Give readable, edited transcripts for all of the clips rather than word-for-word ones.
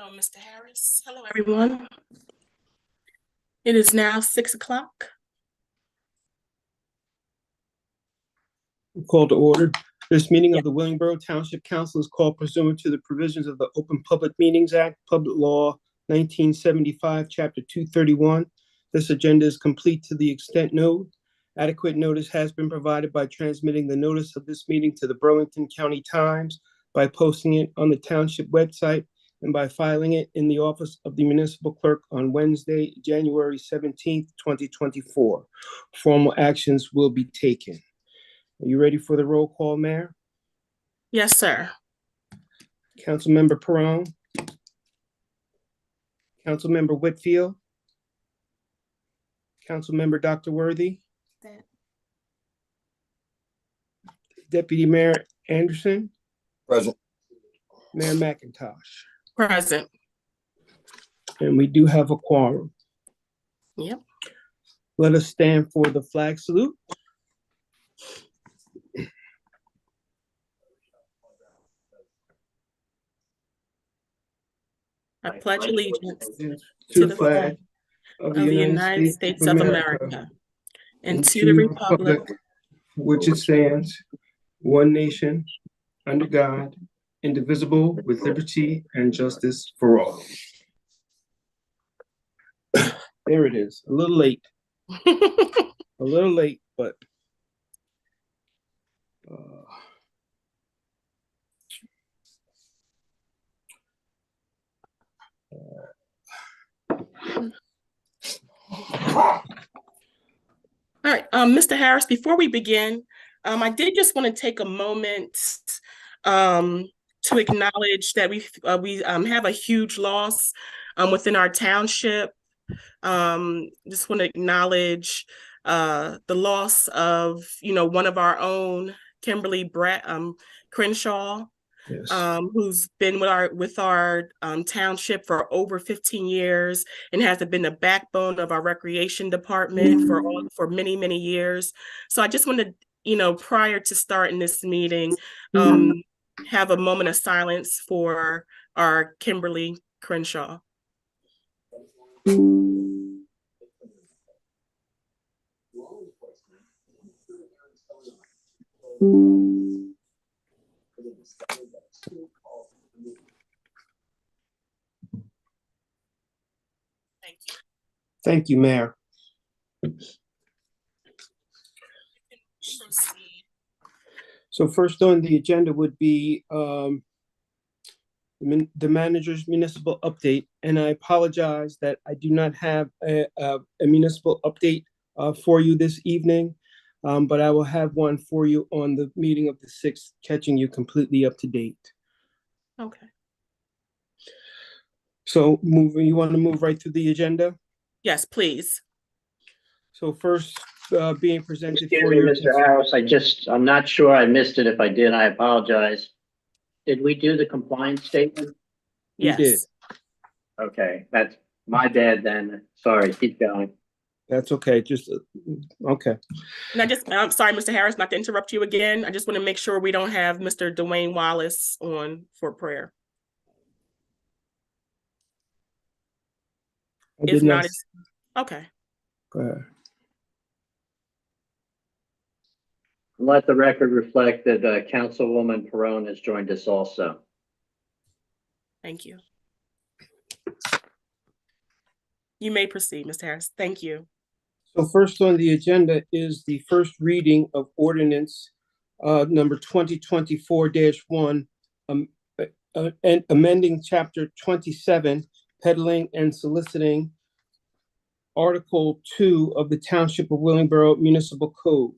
Hello, Mr. Harris. Hello, everyone. It is now 6 o'clock. Call to order. This meeting of the Willingboro Township Council is called pursuant to the provisions of the Open Public Meetings Act, Public Law 1975, Chapter 231. This agenda is complete to the extent known. Adequate notice has been provided by transmitting the notice of this meeting to the Burlington County Times, by posting it on the township website, and by filing it in the office of the municipal clerk on Wednesday, January 17th, 2024. Formal actions will be taken. Are you ready for the roll call, Mayor? Yes, sir. Councilmember Perone. Councilmember Whitfield. Councilmember Dr. Worthy. Deputy Mayor Anderson. Present. Mayor McIntosh. Present. And we do have a quorum. Yep. Let us stand for the flag salute. I pledge allegiance To the flag of of the United States of America and to the republic which it stands, one nation, under God, indivisible, with liberty and justice for all. There it is. A little late. A little late, but All right, Mr. Harris, before we begin, I did just want to take a moment to acknowledge that we have a huge loss within our township. Just want to acknowledge the loss of, one of our own, Kimberly Crenshaw, yes. Who's been with our township for over 15 years and has been the backbone of our recreation department for many, many years. So I just wanted, prior to starting this meeting, have a moment of silence for our Kimberly Crenshaw. Thank you. Thank you, Mayor. So first on the agenda would be the manager's municipal update, and I apologize that I do not have a municipal update for you this evening, but I will have one for you on the meeting of the 6th, catching you completely up to date. Okay. So you want to move right through the agenda? Yes, please. So first, being presented Excuse for me, your Mr. Harris, I'm not sure I missed it. If I did, I apologize. Did we do the compliance statement? You Yes. did. Okay, that's my bad then. Sorry, keep going. That's okay. Just okay. And I'm sorry, Mr. Harris, not to interrupt you again. I just want to make sure we don't have Mr. Dwayne Wallace on for prayer. If not, it's okay. Go ahead. Let the record reflect that Councilwoman Perone has joined us also. Thank you. You may proceed, Mr. Harris. Thank you. So first on the agenda is the first reading of ordinance number 2024-1, and amending chapter 27, peddling and soliciting, Article 2 of the Township of Willingboro Municipal Code.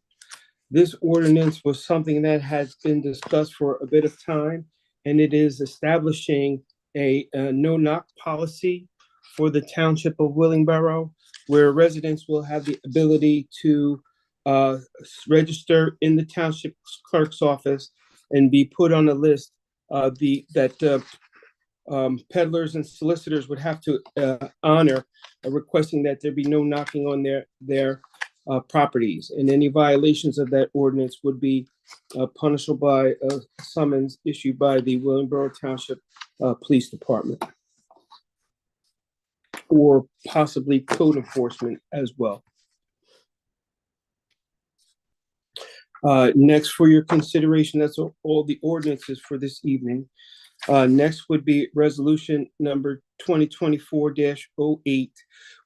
This ordinance was something that has been discussed for a bit of time, and it is establishing a no-knock policy for the Township of Willingboro, where residents will have the ability to register in the township clerk's office and be put on a list that peddlers and solicitors would have to honor, requesting that there be no knocking on their properties, and any violations of that ordinance would be punishable by a summons issued by the Willingboro Township Police Department. for possibly code enforcement as well. Next for your consideration, that's all the ordinances for this evening. Next would be resolution number 2024-08,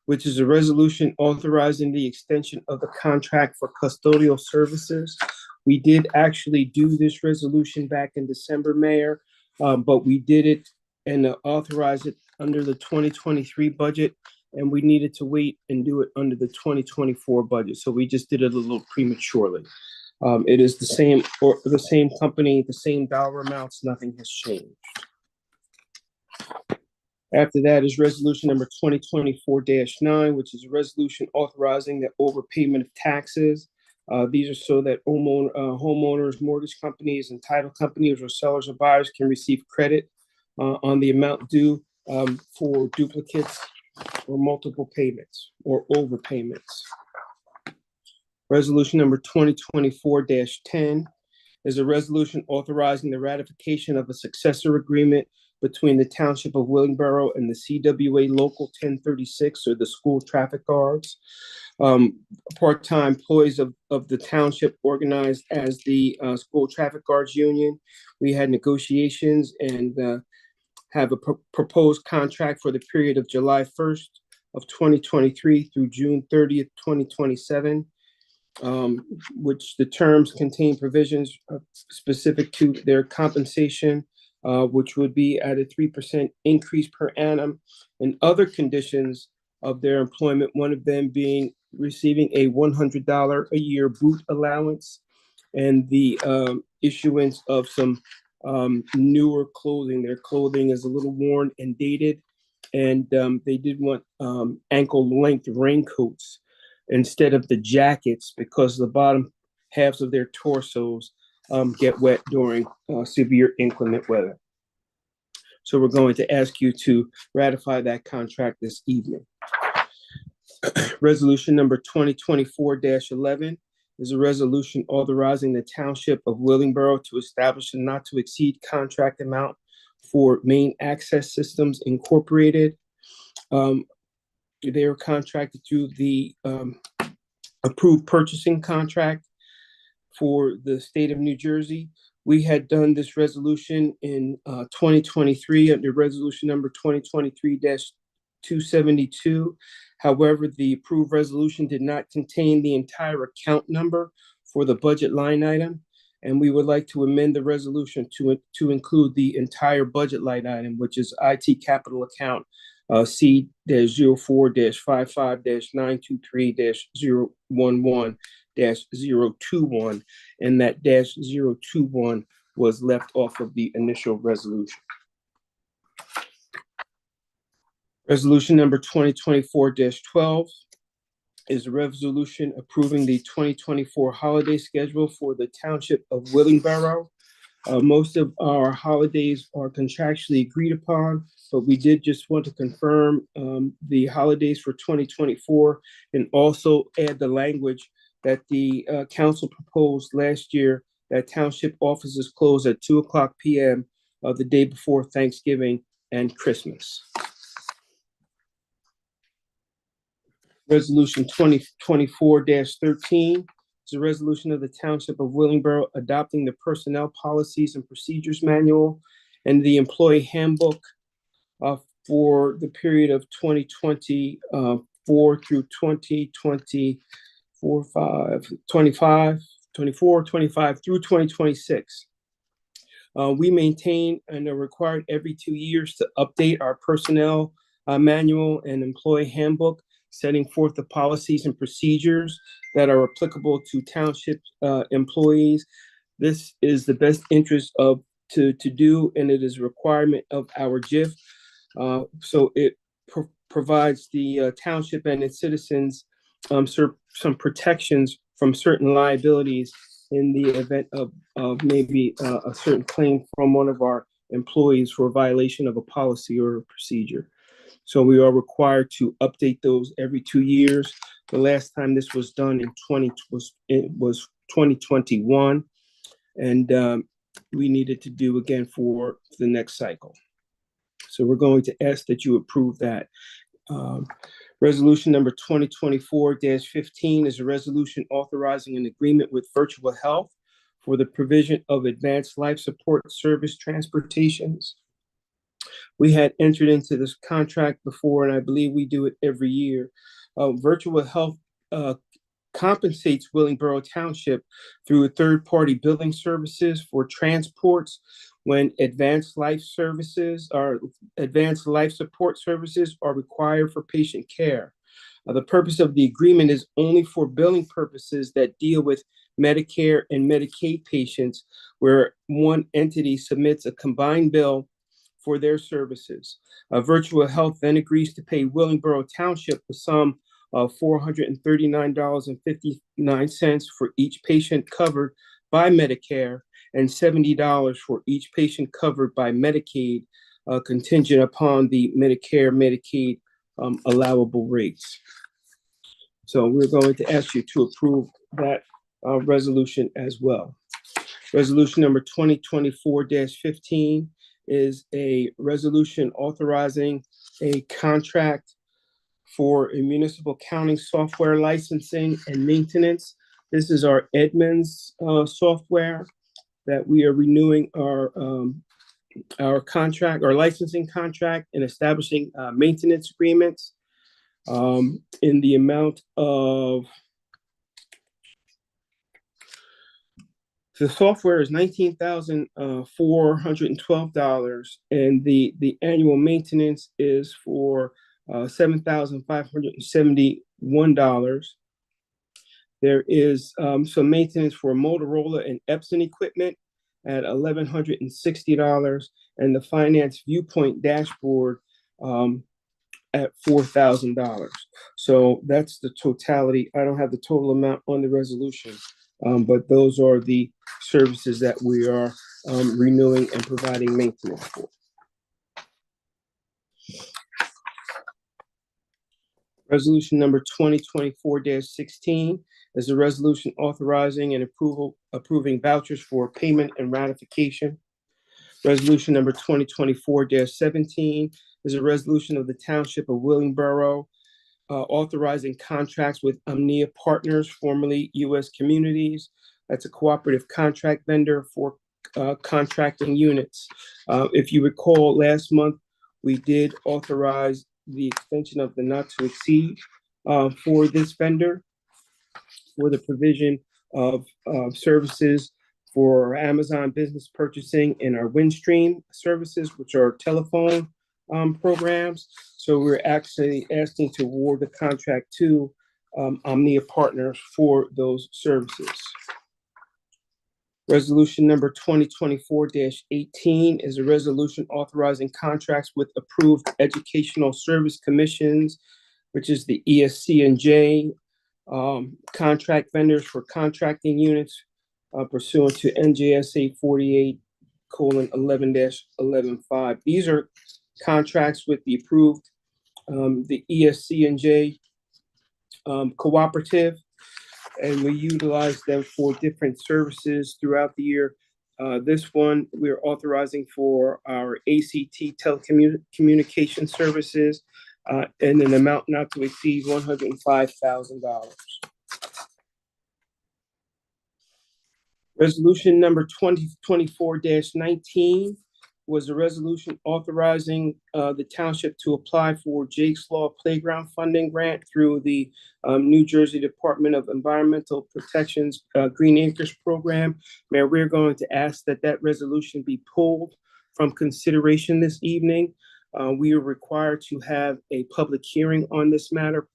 which is a resolution authorizing the extension of the contract for custodial services. We did actually do this resolution back in December, Mayor, but we did it and authorize it under the 2023 budget, and we needed to wait and do it under the 2024 budget. So we just did it a little prematurely. It is the same company, the same dollar amounts, nothing has changed. After that is resolution number 2024-9, which is a resolution authorizing the overpayment of taxes. These are so that homeowners, mortgage companies, and title companies or sellers or buyers can receive credit on the amount due for duplicates or multiple payments or overpayments. Resolution number 2024-10 is a resolution authorizing the ratification of a successor agreement between the Township of Willingboro and the CWA Local 1036, or the school traffic guards. Part-time employees of the township organized as the School Traffic Guards Union. We had negotiations and have a proposed contract for the period of July 1st of 2023 through June 30th, 2027. Which the terms contain provisions specific to their compensation, which would be at a 3% increase per annum, and other conditions of their employment, one of them being receiving a $100 a year boot allowance and the issuance of some newer clothing. Their clothing is a little worn and dated, and they did want ankle length raincoats instead of the jackets, because the bottom halves of their torsos get wet during severe inclement weather. So we're going to ask you to ratify that contract this evening. Resolution number 2024-11 is a resolution authorizing the Township of Willingboro to establish a not to exceed contract amount for Main Access Systems Incorporated. They are contracted through the approved purchasing contract for the state of New Jersey. We had done this resolution in 2023 under resolution number 2023-272. However, the approved resolution did not contain the entire account number for the budget line item, and we would like to amend the resolution to include the entire budget line item, which is IT capital account C-04-55-923-011-021, and that -021 was left off of the initial resolution. Resolution number 2024-12 is a resolution approving the 2024 holiday schedule for the Township of Willingboro. Most of our holidays are contractually agreed upon, but we did just want to confirm the holidays for 2024 and also add the language that the council proposed last year, that township offices close at 2:00 p.m. The day before Thanksgiving and Christmas. Resolution 2024-13 is a resolution of the Township of Willingboro adopting the Personnel Policies and Procedures Manual and the Employee Handbook for the period of 2024 through 2025 through 2026. We maintain and are required every 2 years to update our personnel manual and employee handbook, setting forth the policies and procedures that are applicable to township employees. This is the best interest to do, and it is a requirement of our JIF. So it provides the township and its citizens some protections from certain liabilities in the event of maybe a certain claim from one of our employees for a violation of a policy or a procedure. So we are required to update those every 2 years. The last time this was done was 2021, and we needed to do again for the next cycle. So we're going to ask that you approve that. Resolution number 2024-15 is a resolution authorizing an agreement with Virtual Health for the provision of advanced life support service transportations. We had entered into this contract before, and I believe we do it every year. Virtual Health compensates Willingboro Township through third-party billing services for transports when advanced life support services are required for patient care. The purpose of the agreement is only for billing purposes that deal with Medicare and Medicaid patients, where one entity submits a combined bill for their services. Virtual Health then agrees to pay Willingboro Township the sum of $439.59 for each patient covered by Medicare and $70 for each patient covered by Medicaid, contingent upon the Medicare/Medicaid allowable rates. So we're going to ask you to approve that resolution as well. Resolution number 2024-15 is a resolution authorizing a contract for a municipal accounting software licensing and maintenance. This is our Edmunds software that we are renewing our contract, our licensing contract, and establishing maintenance agreements in the amount of, the software is $19,412, and the annual maintenance is for $7,571. There is some maintenance for Motorola and Epson equipment at $1,160, and the Finance Viewpoint dashboard at $4,000. So that's the totality. I don't have the total amount on the resolution, but those are the services that we are renewing and providing maintenance for. Resolution number 2024-16 is a resolution authorizing and approving vouchers for payment and ratification. Resolution number 2024-17 is a resolution of the Township of Willingboro authorizing contracts with Omnia Partners, formerly U.S. Communities. That's a cooperative contract vendor for contracting units. If you recall, last month, we did authorize the extension of the not to exceed for this vendor for the provision of services for Amazon Business Purchasing and our Windstream services, which are telephone programs. So we're actually asking to award the contract to Omnia Partners for those services. Resolution number 2024-18 is a resolution authorizing contracts with approved educational service commissions, which is the ESC&J, contract vendors for contracting units pursuant to NJSA 48:11-11.5. These are contracts with the approved, the ESC&J cooperative, and we utilize them for different services throughout the year. This one, we're authorizing for our ACT telecommunication services in an amount not to exceed $105,000. Resolution number 2024-19 was a resolution authorizing the township to apply for Jake's Law Playground Funding Grant through the New Jersey Department of Environmental Protection's Green Acres Program. Mayor, we're going to ask that that resolution be pulled from consideration this evening. We are required to have a public hearing on this matter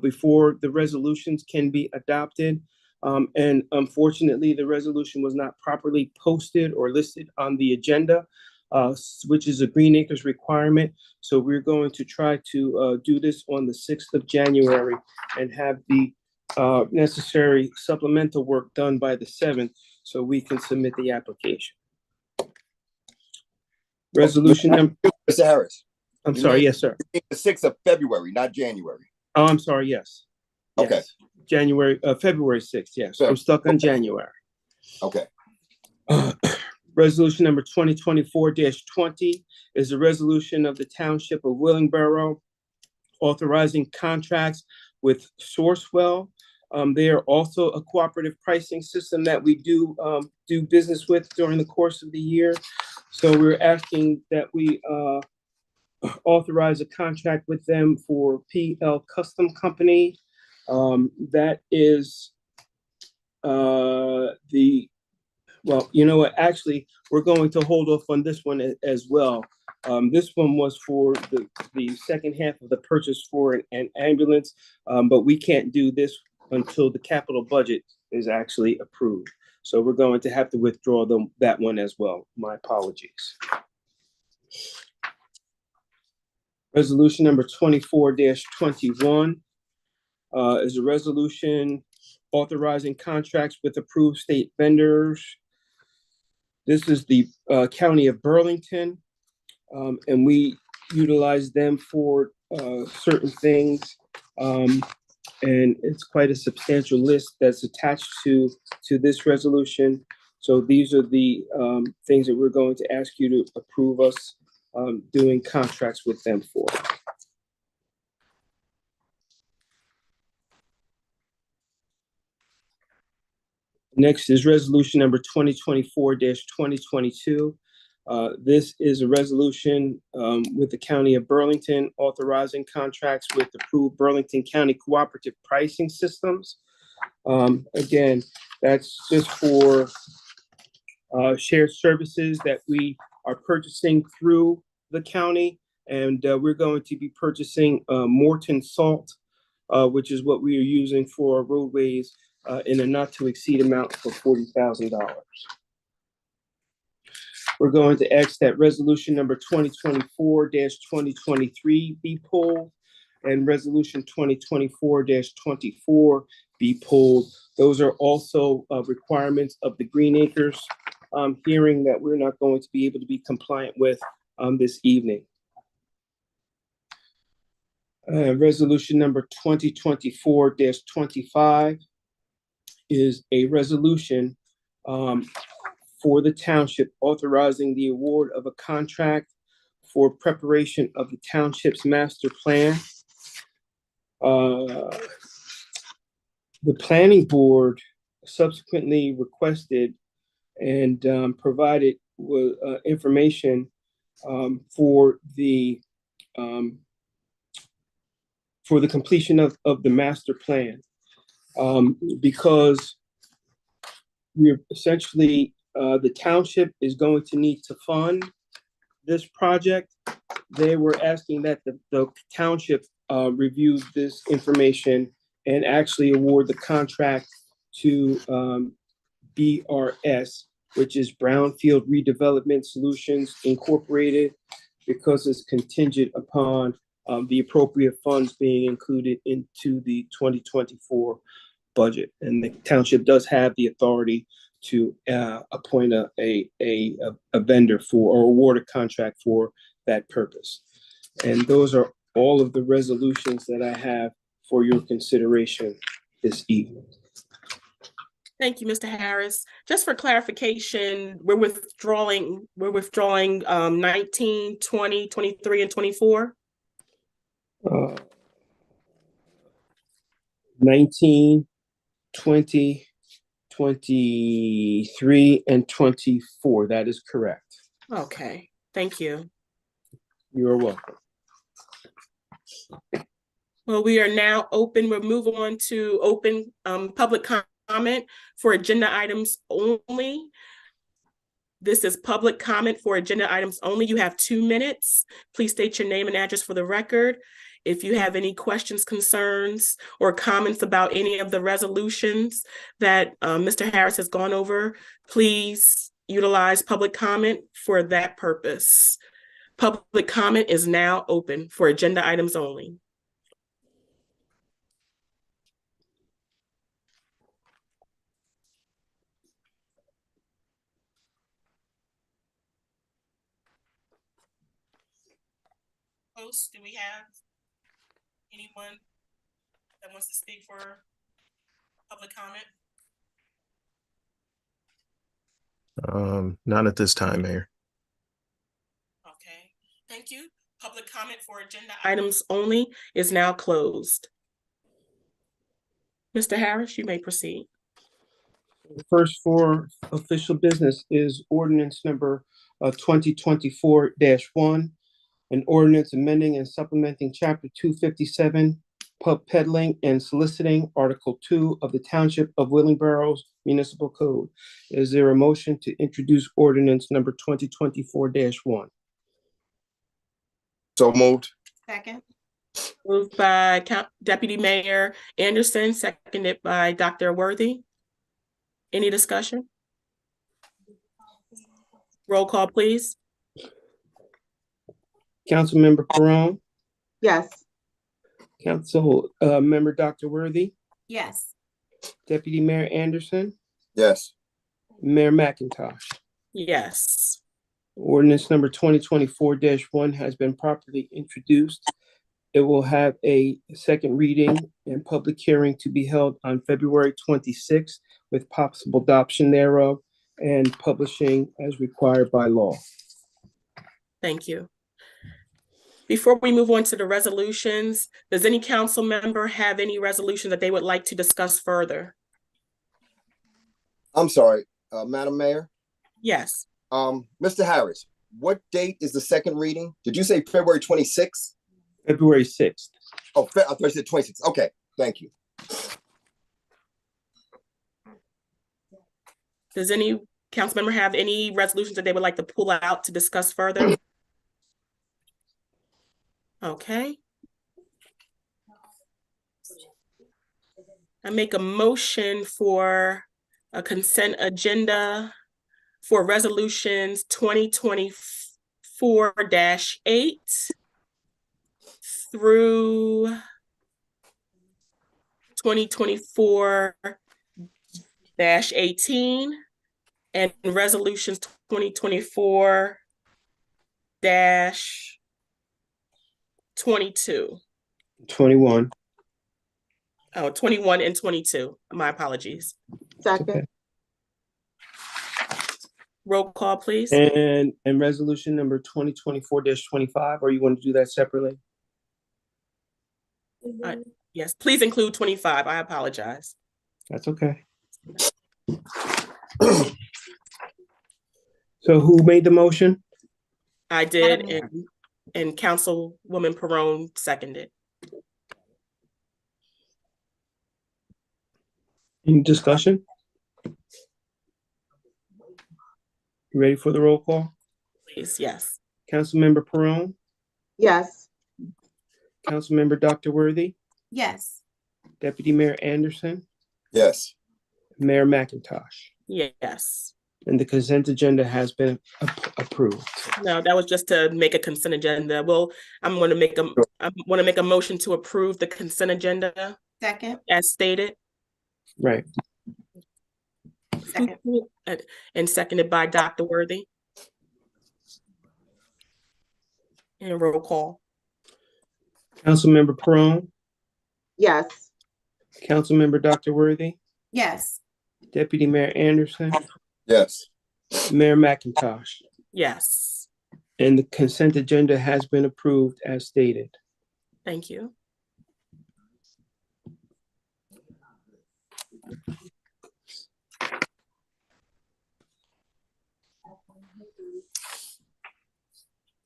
before the resolutions can be adopted. And unfortunately, the resolution was not properly posted or listed on the agenda, which is a Green Acres requirement. So we're going to try to do this on the 6th of January and have the necessary supplemental work done by the 7th so we can submit the application. Resolution number. Mr. Harris. I'm sorry, yes, sir. The 6th of February, not January. Oh, I'm sorry, yes. Okay. Yes. February 6th, yes. I'm stuck on January. Okay. Resolution number 2024-20 is a resolution of the Township of Willingboro authorizing contracts with Sourcewell. They are also a cooperative pricing system that we do business with during the course of the year. So we're asking that we authorize a contract with them for PL Custom Company. That is well, you know what, actually, we're going to hold off on this one as well. This one was for the second half of the purchase for an ambulance, but we can't do this until the capital budget is actually approved. So we're going to have to withdraw that one as well. My apologies. Resolution number 24-21 is a resolution authorizing contracts with approved state vendors. This is the County of Burlington, and we utilize them for certain things. And it's quite a substantial list that's attached to this resolution. So these are the things that we're going to ask you to approve us doing contracts with them for. Next is resolution number 2024-2022. This is a resolution with the County of Burlington authorizing contracts with approved Burlington County Cooperative Pricing Systems. Again, that's just for shared services that we are purchasing through the county. And we're going to be purchasing Morton salt, which is what we are using for our roadways in a not to exceed amount for $40,000. We're going to ask that resolution number 2024-2023 be pulled and resolution 2024-24 be pulled. Those are also requirements of the Green Acres hearing that we're not going to be able to be compliant with this evening. Resolution number 2024-25 is a resolution for the township authorizing the award of a contract for preparation of the township's master plan. The planning board subsequently requested and provided information for the completion of the master plan, because we're essentially the township is going to need to fund this project. They were asking that the township review this information and actually award the contract to BRS, which is Brownfield Redevelopment Solutions Incorporated, because it's contingent upon the appropriate funds being included into the 2024 budget. And the township does have the authority to appoint a vendor for or award a contract for that purpose. And those are all of the resolutions that I have for your consideration this evening. Thank you, Mr. Harris. Just for clarification, we're withdrawing 19, 20, 23, and 24. 19, 20, 23, and 24. That is correct. Okay, thank you. You're welcome. Well, we are now open. We'll move on to open public comment for agenda items only. This is public comment for agenda items only. You have 2 minutes. Please state your name and address for the record. If you have any questions, concerns, or comments about any of the resolutions that Mr. Harris has gone over, please utilize public comment for that purpose. Public comment is now open for agenda items only. Host, do we have anyone that wants to speak for public comment? Not at this time, Mayor. Okay, thank you. Public comment for agenda items only is now closed. Mr. Harris, you may proceed. The first for official business is ordinance number 2024-1, an ordinance amending and supplementing chapter 257, pub peddling and soliciting, article 2 of the Township of Willingboro's Municipal Code. Is there a motion to introduce ordinance number 2024-1? So moved. Second. Moved by Deputy Mayor Anderson, seconded by Dr. Worthy. Any discussion? Roll call, please. Councilmember Peron, Yes. Council Member Dr. Worthy, Yes. Deputy Mayor Anderson, Yes. Mayor McIntosh. Yes. Ordinance number 2024-1 has been properly introduced. It will have a second reading and public hearing to be held on February 26th with possible adoption thereof and publishing as required by law. Thank you. Before we move on to the resolutions, does any council member have any resolution that they would like to discuss further? I'm sorry, Madam Mayor. Yes. Mr. Harris, what date is the second reading? Did you say February 26th? February 6th. Oh, I thought you said 26th. Okay, thank you. Does any council member have any resolutions that they would like to pull out to discuss further? Okay. I make a motion for a consent agenda for resolutions 2024-8 through 2024-18 and resolutions 2024-22. 21. Oh, 21 and 22. My apologies. Second. Okay. Roll call, please. And resolution number 2024-25, or you want to do that separately? Yes, please include 25. I apologize. That's okay. So who made the motion? I did, Madam Mayor. and Councilwoman Peron seconded. Any discussion? You ready for the roll call? Please, yes. Councilmember Peron, Yes. Councilmember Dr. Worthy, Yes. Deputy Mayor Anderson, Yes. Mayor McIntosh. Yes. And the consent agenda has been approved. No, that was just to make a consent agenda. Well, I want to make a motion to approve the consent agenda Second. as stated. Right. Second. And seconded by Dr. Worthy. And roll call. Councilmember Peron, Yes. Councilmember Dr. Worthy, Yes. Deputy Mayor Anderson, Yes. Mayor McIntosh. Yes. And the consent agenda has been approved as stated. Thank you.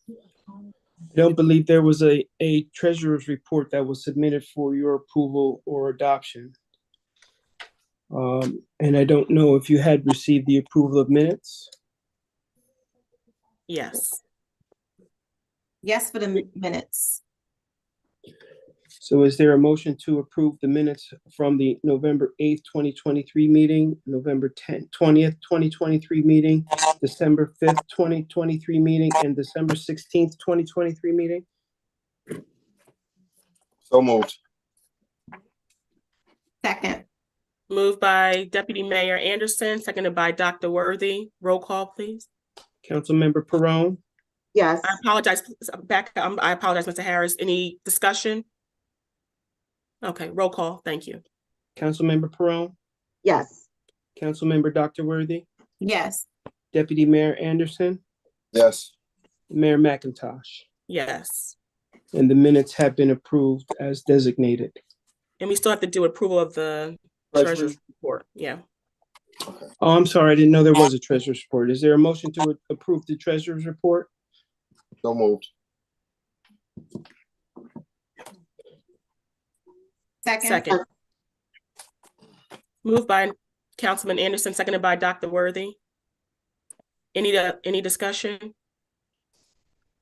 I don't believe there was a treasurer's report that was submitted for your approval or adoption. And I don't know if you had received the approval of minutes. Yes. Yes for the minutes. So is there a motion to approve the minutes from the November 8th, 2023 meeting, November 20th, 2023 meeting, December 5th, 2023 meeting, and December 16th, 2023 meeting? So moved. Second. Moved by Deputy Mayor Anderson, seconded by Dr. Worthy. Roll call, please. Councilmember Peron, Yes. I apologize. I apologize, Mr. Harris. Any discussion? Okay, roll call. Thank you. Councilmember Peron, Yes. Councilmember Dr. Worthy, Yes. Deputy Mayor Anderson, Yes. Mayor McIntosh. Yes. And the minutes have been approved as designated. And we still have to do approval of the treasurer's report. Yeah. Oh, I'm sorry, I didn't know there was a treasurer's report. Is there a motion to approve the treasurer's report? So moved. Second. Moved by Councilman Anderson, seconded by Dr. Worthy. Any discussion?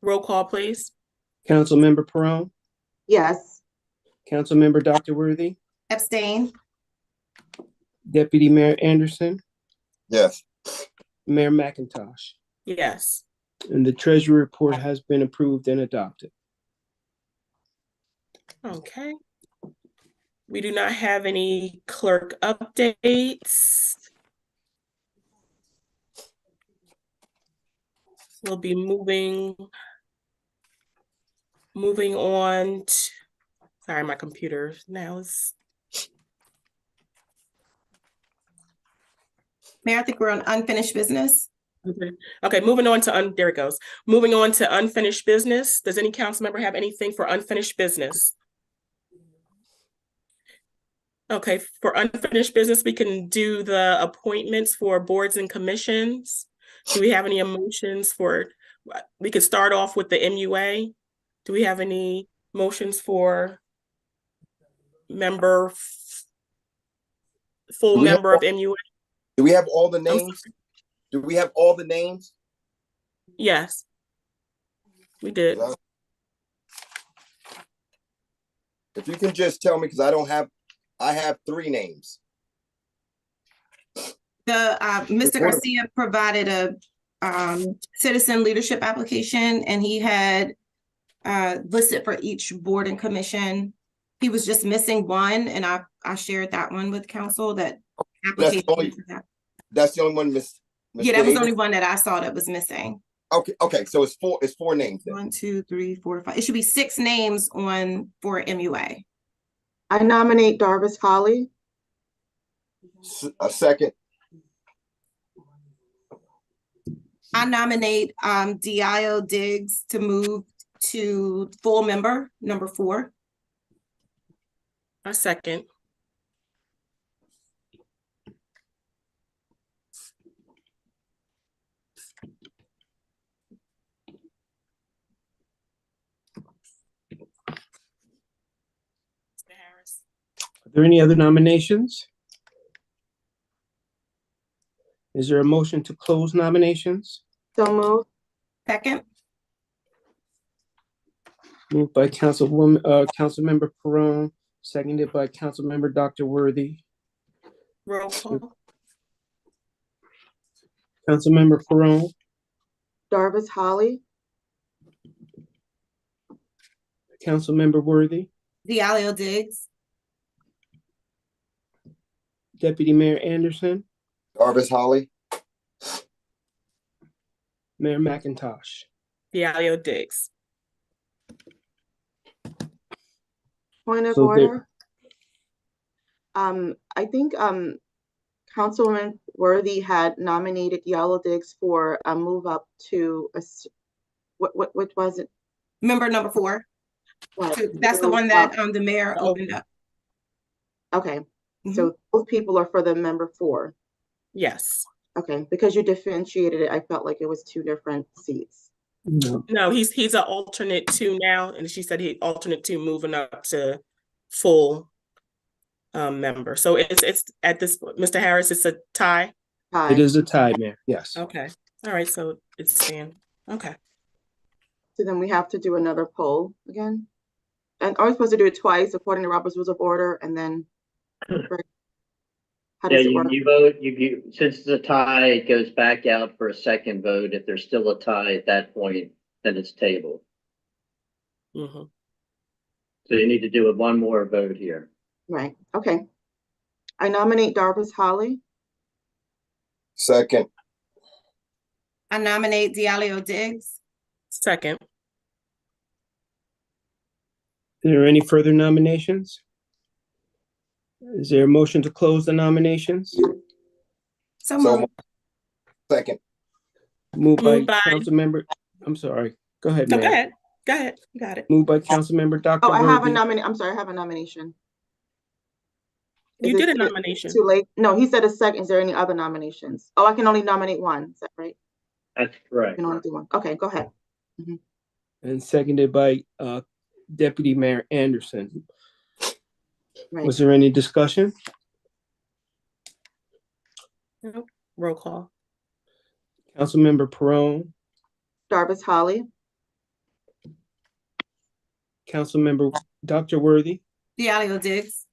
Roll call, please. Councilmember Peron, Yes. Councilmember Dr. Worthy, Abstain. Deputy Mayor Anderson, Yes. Mayor McIntosh. Yes. And the treasurer report has been approved and adopted. Okay. We do not have any clerk updates. We'll be moving on. Sorry, my computer now is. Mayor, I think we're on unfinished business. Okay, moving on to, there it goes. Moving on to unfinished business. Does any council member have anything for unfinished business? Okay, for unfinished business, we can do the appointments for boards and commissions. Do we have any motions for, we could start off with the MUA. Do we have any motions for full member of MUA? Do we have all the names? Do we have all the names? Yes, we did. If you can just tell me, because I have 3 names. Mr. Garcia provided a citizen leadership application, and he had listed for each board and commission. He was just missing one, and I shared that one with council, that application. That's the only one, Miss. Yeah, that was the only one that I saw that was missing. Okay, so it's 4 names then. 1, 2, 3, 4, 5. It should be 6 names for MUA. I nominate Darvis Holly. A second. I nominate Dio Diggs to move to full member, number 4. A second. Mr. Harris. Are there any other nominations? Is there a motion to close nominations? So moved. Second. Moved by Councilmember Peron, seconded by Councilmember Dr. Worthy. Roll call. Councilmember Peron, Darvis Holly. Councilmember Worthy, Dio Diggs. Deputy Mayor Anderson, Darvis Holly. Mayor McIntosh. Dio Diggs. Point of So there- order. I think Councilman Worthy had nominated Yellow Diggs for a move up to what was it? Member number 4. What? So that's the one that the mayor Oh. opened up. Okay, so both people are for the member 4. Yes. Okay, because you differentiated it, I felt like it was 2 different seats. No, he's an alternate 2 now, and she said he alternate 2 moving up to full member. So it's at this, Mr. Harris, it's a tie. Hi. It is a tie, Mayor, yes. Okay. All right, so it's stand. Okay. So then we have to do another poll again? And are we supposed to do it twice according to Robert's Rules of Order and then? How Yeah, does it work? you vote, since it's a tie, it goes back out for a second vote. If there's still a tie at that point, then it's tabled. Mhm. So you need to do one more vote here. Right, okay. I nominate Darvis Holly. Second. I nominate Dio Diggs. Second. Are there any further nominations? Is there a motion to close the nominations? So So moved. second. Moved by Moved by- Councilmember, I'm sorry, go ahead, No, go Mayor. ahead. Go ahead, you got it. Moved by Councilmember Dr. Oh, I have a Worthy. I'm sorry, I have a nomination. You Is did a it nomination. too late? No, he said a second. Is there any other nominations? Oh, I can only nominate one. Is that right? That's I correct. can only do one. Okay, go ahead. And seconded by Deputy Mayor Anderson. Right. Was there any discussion? Nope. Roll call. Councilmember Peron, Jarvis Holly, Councilmember Dr. Worthy, Diallo Diggs,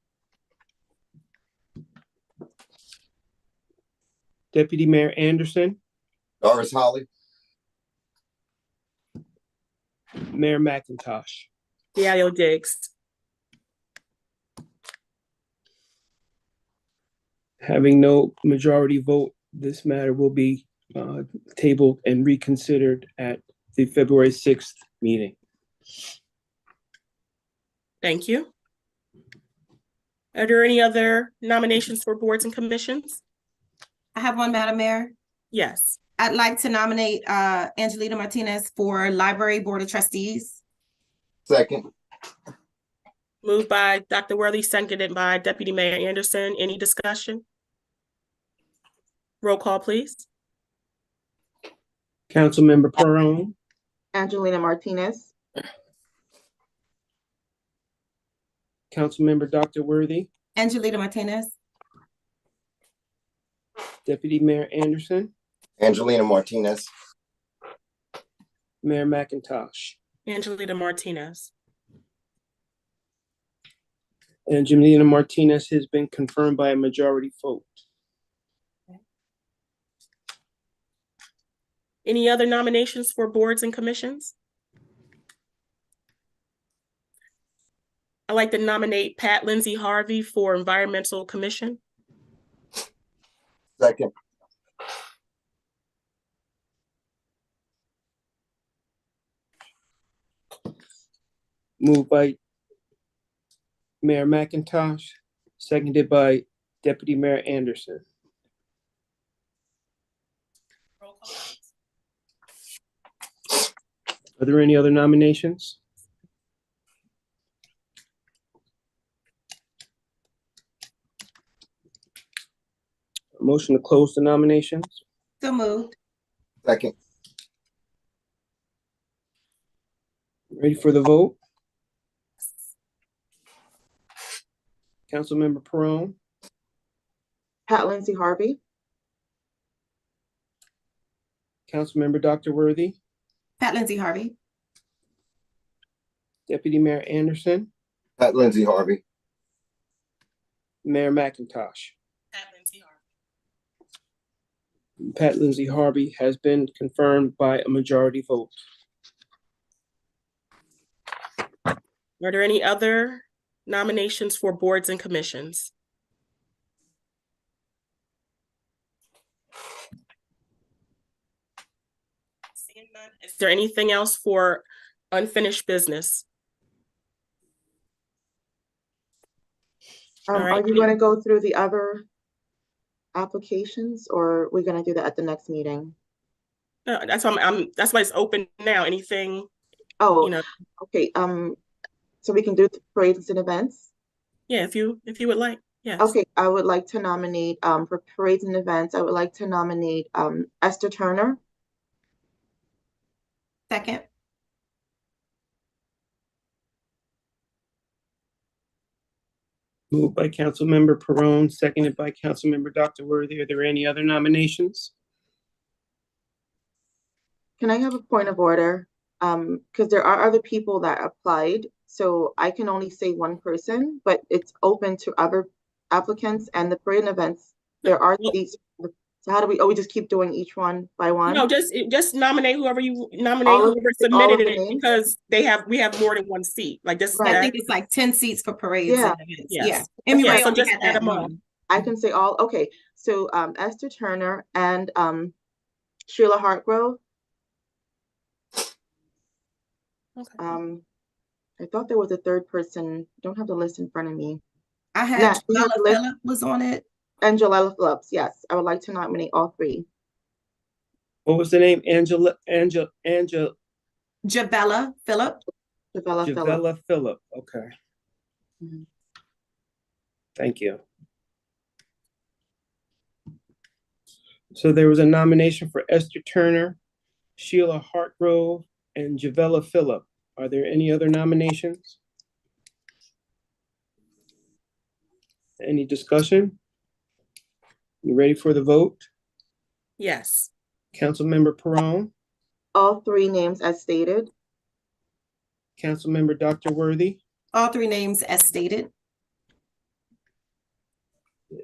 Deputy Mayor Anderson, Doris Holly, Mayor McIntosh. Diallo Diggs. Having no majority vote, this matter will be tabled and reconsidered at the February 6th meeting. Thank you. Are there any other nominations for boards and commissions? I have one, Madam Mayor. Yes. I'd like to nominate Angelita Martinez for Library Board of Trustees. second. Moved by Dr. Worthy, seconded by Deputy Mayor Anderson. Any discussion? Roll call, please. Councilmember Peron, Angelina Martinez, Councilmember Dr. Worthy, Angelita Martinez, Deputy Mayor Anderson, Angelina Martinez, Mayor McIntosh. Angelita Martinez. Angelina Martinez has been confirmed by a majority vote. Any other nominations for boards and commissions? I'd like to nominate Pat Lindsay Harvey for Environmental Commission. second. Moved by Mayor McIntosh, seconded by Deputy Mayor Anderson. Roll call. Are there any other nominations? A motion to close the nominations? so moved. Second. Ready for the vote? Councilmember Peron, Pat Lindsay Harvey, Councilmember Dr. Worthy, Pat Lindsay Harvey, Deputy Mayor Anderson, Pat Lindsay Harvey, Mayor McIntosh. Pat Lindsay Harvey. Pat Lindsay Harvey has been confirmed by a majority vote. Are there any other nominations for boards and commissions? Seeing none, is there anything else for unfinished business? All are right. you gonna go through the other applications or we're gonna do that at the next meeting? That's why that's why it's open now. Anything, Oh, you know, okay, so we can do parades and events? yeah, if you would like, yes. Okay, I would like to nominate, for parades and events, I would like to nominate, Esther Turner. second. Moved by Councilmember Peron, seconded by Councilmember Dr. Worthy. Are there any other nominations? Can I have a point of order? Because there are other people that applied, so I can only say one person, but it's open to other applicants and the parade and events. There are Well- seats. So how do we just keep doing each one by one? No, just nominate whoever you nominate, All of- whoever all submitted of the it, names? because we have more than one seat, like this. Right. I think it's like 10 seats for parades Yeah. and events. Yes. Yeah. Emmy Yeah, Ray so only just had add that them all. one. I can say all, okay, so Esther Turner and Sheila Hartgrove. Okay. I thought there was a third person, don't have the list in front of me. I Yeah, had we have Joella the list. Phillip was on it. And Joella Phillips, yes, I would like to nominate all three. What was the name? Angela, Javella Phillip. Javella Phillip. Javella Phillip, okay. Mhm. Thank you. So there was a nomination for Esther Turner, Sheila Hartgrove, and Javella Phillip. Are there any other nominations? Any discussion? You ready for the vote? Yes. Councilmember Perone, All three names as stated. Councilmember Dr. Worthy, All three names as stated.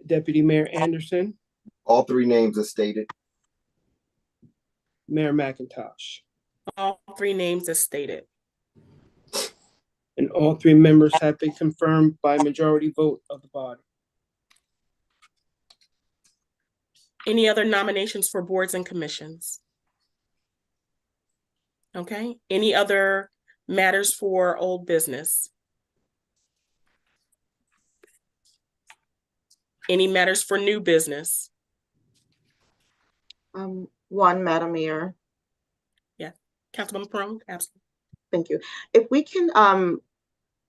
Deputy Mayor Anderson, All three names are stated. Mayor McIntosh. All three names as stated. And all three members have been confirmed by majority vote of the body. Any other nominations for boards and commissions? Okay, any other matters for old business? Any matters for new business? One, Madam Mayor. Councilwoman Perone, absolutely. Thank you. If we can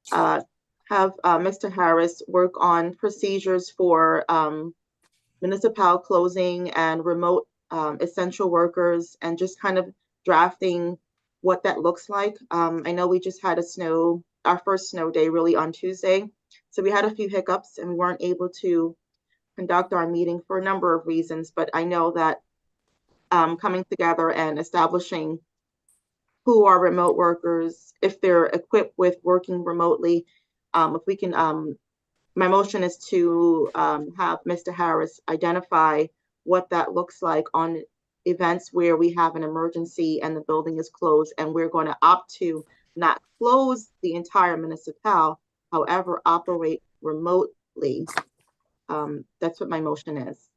have Mr. Harris work on procedures for municipal closing and remote essential workers, and just kind of drafting what that looks like. I know we just had our first snow day really on Tuesday. So we had a few hiccups and we weren't able to conduct our meeting for a number of reasons, but I know that coming together and establishing who are remote workers, if they're equipped with working remotely, if we can, my motion is to have Mr. Harris identify what that looks like on events where we have an emergency and the building is closed, and we're going to opt to not close the entire municipal, however, operate remotely. That's what my motion is.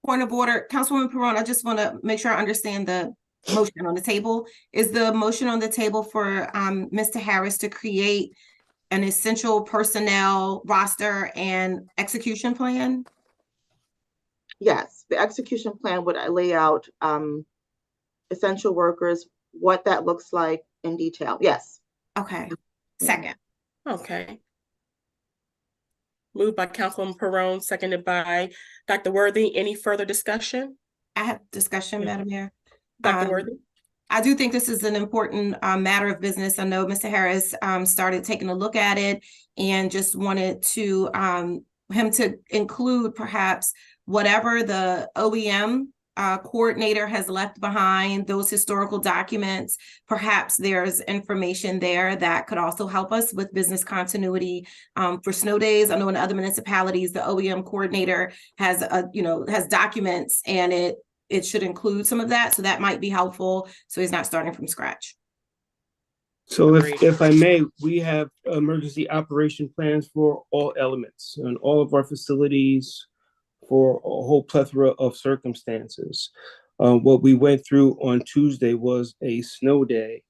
Point of order, Councilwoman Perone, I just want to make sure I understand the motion on the table. Is the motion on the table for Mr. Harris to create an essential personnel roster and execution plan? Yes, the execution plan would lay out essential workers, what that looks like in detail. Yes. Okay, second. Okay. Moved by Councilwoman Perone, seconded by Dr. Worthy. Any further discussion? I have discussion, Madam Mayor. Dr. Worthy? I do think this is an important matter of business. I know Mr. Harris started taking a look at it and just wanted to him to include perhaps whatever the OEM coordinator has left behind, those historical documents. Perhaps there's information there that could also help us with business continuity for snow days. I know in other municipalities, the OEM coordinator has has documents, and it should include some of that. So that might be helpful. So he's not starting from scratch. So if I may, we have emergency operation plans for all elements and all of our facilities for a whole plethora of circumstances. What we went through on Tuesday was a snow day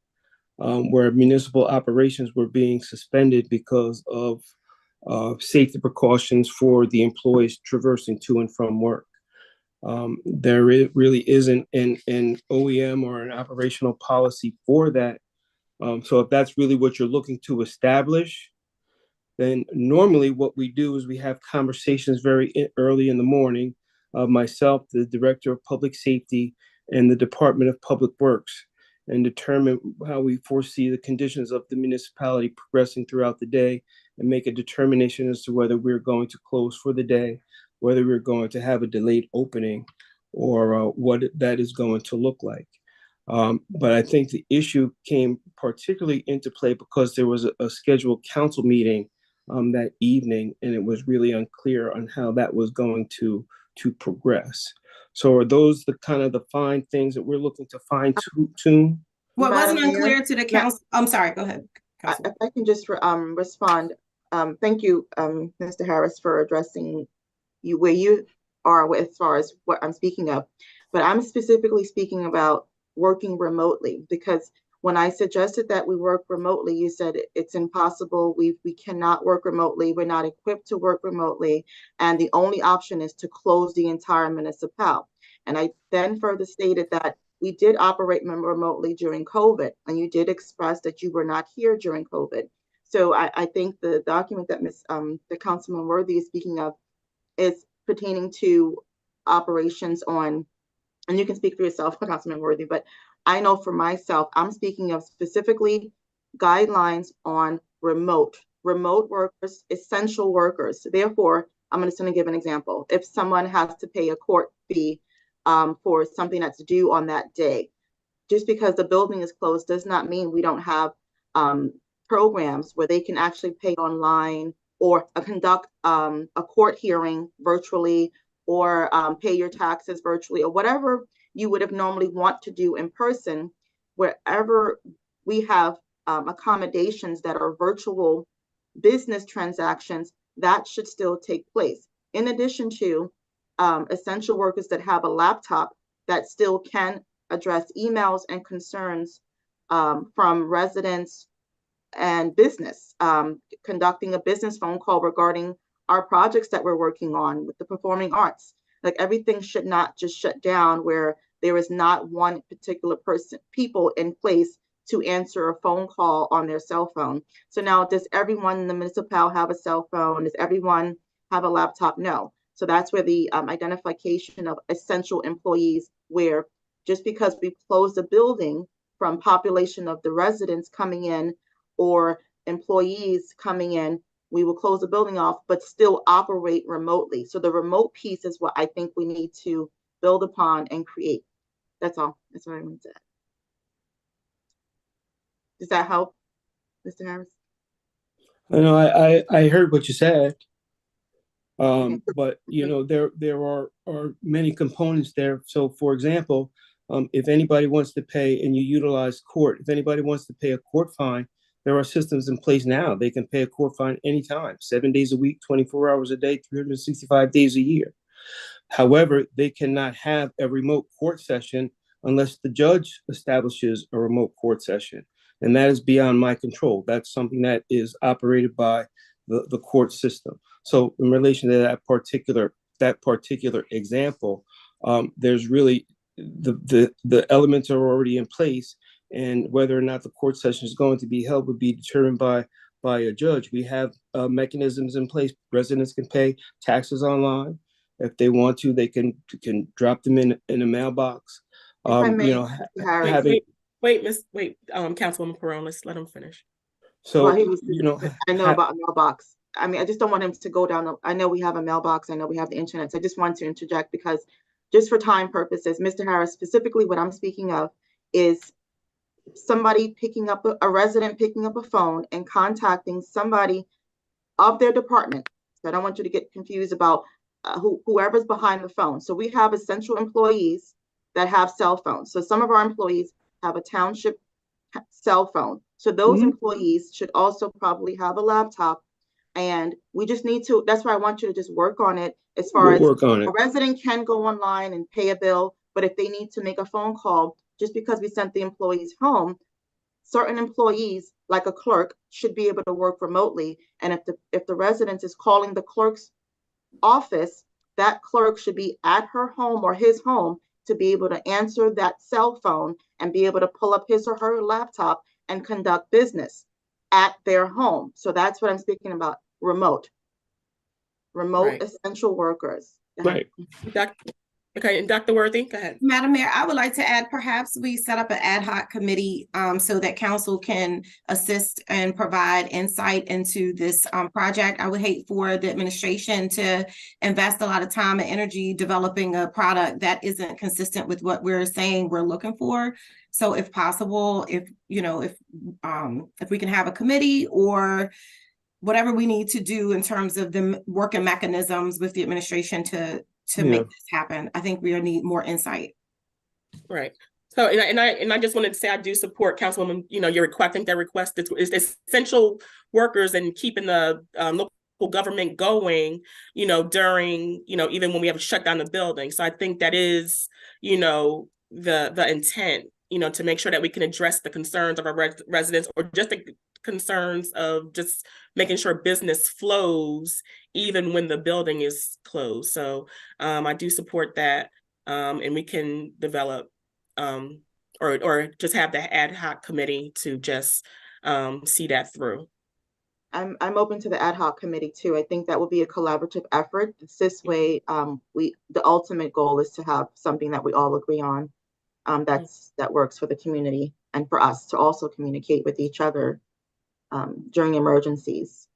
where municipal operations were being suspended because of safety precautions for the employees traversing to and from work. There really isn't an OEM or an operational policy for that. So if that's really what you're looking to establish, then normally what we do is we have conversations very early in the morning, myself, the Director of Public Safety, and the Department of Public Works, and determine how we foresee the conditions of the municipality progressing throughout the day, and make a determination as to whether we're going to close for the day, whether we're going to have a delayed opening, or what that is going to look like. But I think the issue came particularly into play because there was a scheduled council meeting that evening, and it was really unclear on how that was going to progress. So are those the kind of the fine things that we're looking to fine tune? What wasn't Madam Mayor? unclear to the council? I'm sorry, go ahead. If I can just respond. Thank you, Mr. Harris, for addressing where you are as far as what I'm speaking of. But I'm specifically speaking about working remotely, because when I suggested that we work remotely, you said it's impossible. We cannot work remotely. We're not equipped to work remotely. And the only option is to close the entire municipal. And I then further stated that we did operate remotely during COVID, and you did express that you were not here during COVID. So I think the document that the Councilman Worthy is speaking of is pertaining to operations on, and you can speak for yourself, Councilman Worthy, but I know for myself, I'm speaking of specifically guidelines on remote workers, essential workers. Therefore, I'm just going to give an example. If someone has to pay a court fee for something that's due on that day, just because the building is closed does not mean we don't have programs where they can actually pay online or conduct a court hearing virtually, or pay your taxes virtually, or whatever you would have normally want to do in person. Wherever we have accommodations that are virtual business transactions, that should still take place. In addition to essential workers that have a laptop that still can address emails and concerns from residents and business, conducting a business phone call regarding our projects that we're working on with the performing arts. Like, everything should not just shut down where there is not one particular people in place to answer a phone call on their cell phone. So now, does everyone in the municipality have a cell phone? Does everyone have a laptop? No. So that's where the identification of essential employees, where just because we close the building from population of the residents coming in or employees coming in, we will close the building off, but still operate remotely. So the remote piece is what I think we need to build upon and create. That's all. That's what I meant to add. Does that help, Mr. Harris? I know I heard what you said. But you know, there are many components there. So for example, if anybody wants to pay and you utilize court, if anybody wants to pay a court fine, there are systems in place now. They can pay a court fine anytime, 7 days a week, 24 hours a day, 365 days a year. However, they cannot have a remote court session unless the judge establishes a remote court session. And that is beyond my control. That's something that is operated by the court system. So in relation to that particular example, there's really the elements are already in place, and whether or not the court session is going to be held would be determined by a judge. We have mechanisms in place. Residents can pay taxes online. If they want to, they can drop them in a mailbox. Councilwoman Perron, let's let him finish. So, well, I know about mailbox. I mean, I just don't want him to go down. I know we have a mailbox. I know we have the internet. So I just want to interject because just for time purposes, Mr. Harris, specifically what I'm speaking of is somebody a resident picking up a phone and contacting somebody of their department. So I don't want you to get confused about whoever's behind the phone. So we have essential employees that have cell phones. So some of our employees have a township cell phone. So those employees should also probably have a laptop. And we just need to, that's why I want you to just work on it as far as a resident can go online and pay a bill. But if they need to make a phone call, just because we sent the employees home, certain employees, like a clerk, should be able to work remotely. And if the resident is calling the clerk's office, that clerk should be at her home or his home to be able to answer that cell phone and be able to pull up his or her laptop and conduct business at their home. So that's what I'm speaking about, remote right. Essential workers. Right. Okay, and Dr. Worthy, go ahead. Madam Mayor, I would like to add, perhaps we set up an ad hoc committee so that council can assist and provide insight into this project. I would hate for the administration to invest a lot of time and energy developing a product that isn't consistent with what we're saying we're looking for. So if possible, if we can have a committee or whatever we need to do in terms of the working mechanisms with the administration to make this happen. I think we need more insight. Right. So, and I just wanted to say I do support Councilwoman. You're requesting that request is essential workers and keeping the local government going. During even when we have to shut down the building. So I think that is the intent. To make sure that we can address the concerns of our residents, or just the concerns of just making sure business flows even when the building is closed. So I do support that. and we can develop, or just have the ad hoc committee to just see that through. I'm open to the ad hoc committee too. I think that would be a collaborative effort. This way, the ultimate goal is to have something that we all agree on, that works for the community and for us to also communicate with each other during emergencies.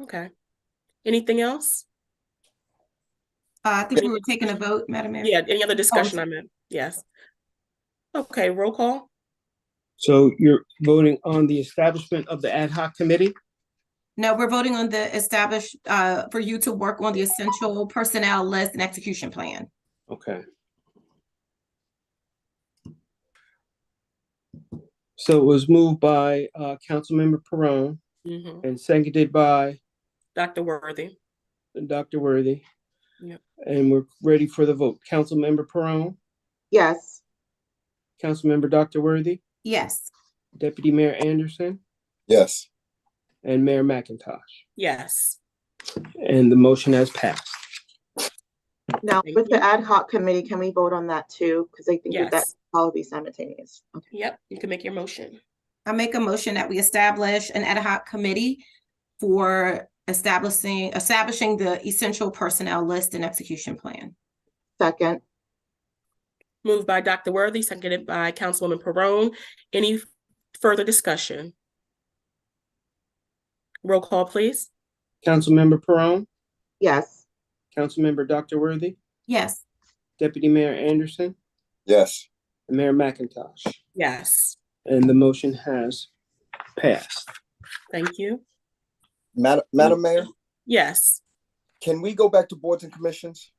Okay. Anything else? I think we were taking a vote, Madam Mayor. Yeah, any other discussion I meant? Yes. Okay, roll call. So you're voting on the establishment of the ad hoc committee? No, we're voting on the for you to work on the essential personnel list and execution plan. Okay. So it was moved by Councilmember Perone and seconded by Dr. Worthy. Dr. Worthy. Yep. And we're ready for the vote. Councilmember Perone, Yes. Councilmember Dr. Worthy, Yes. Deputy Mayor Anderson, Yes. and Mayor McIntosh. Yes. And the motion has passed. Now, Thank with the you. ad hoc committee, can we vote on that too? Because I think that Yes. all be simultaneous. Okay. Yep, you can make your motion. I make a motion that we establish an ad hoc committee for establishing the essential personnel list and execution plan. Second. Moved by Dr. Worthy, seconded by Councilwoman Perone. Any further discussion? Roll call, please. Councilmember Perone, Yes. Councilmember Dr. Worthy, Yes. Deputy Mayor Anderson, Yes. and Mayor McIntosh. Yes, And the motion has passed. thank you. Madam Mayor, Yes, can we go back to boards and commissions?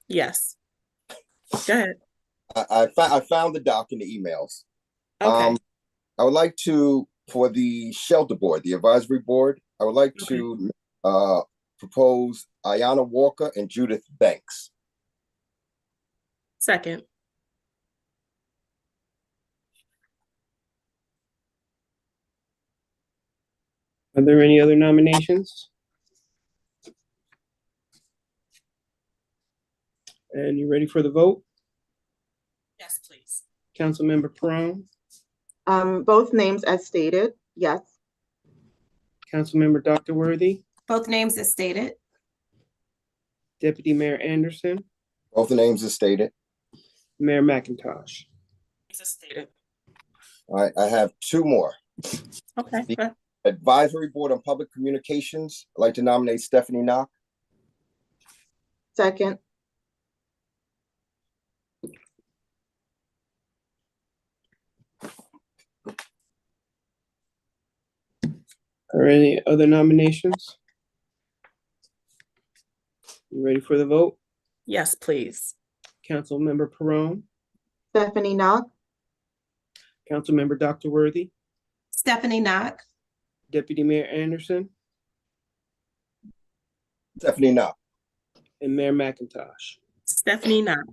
yes. Go ahead. I found the doc in the emails. Okay, I would like to, for the shelter board, the advisory board, I would like to propose Ayanna Walker and Judith Banks. second. Are there any other nominations? And you ready for the vote? Yes, please. Councilmember Perone, Both names as stated. Yes. Councilmember Dr. Worthy, Both names as stated. Deputy Mayor Anderson, Both the names as stated. Mayor McIntosh. As stated. All right, I have two more. Okay, go ahead. Advisory Board on Public Communications, I'd like to nominate Stephanie Knock. Second. Are any other nominations? You ready for the vote? Yes, please. Councilmember Perone, Stephanie Knock. Councilmember Dr. Worthy, Stephanie Knock. Deputy Mayor Anderson, Stephanie Knock. and Mayor McIntosh. Stephanie Knock.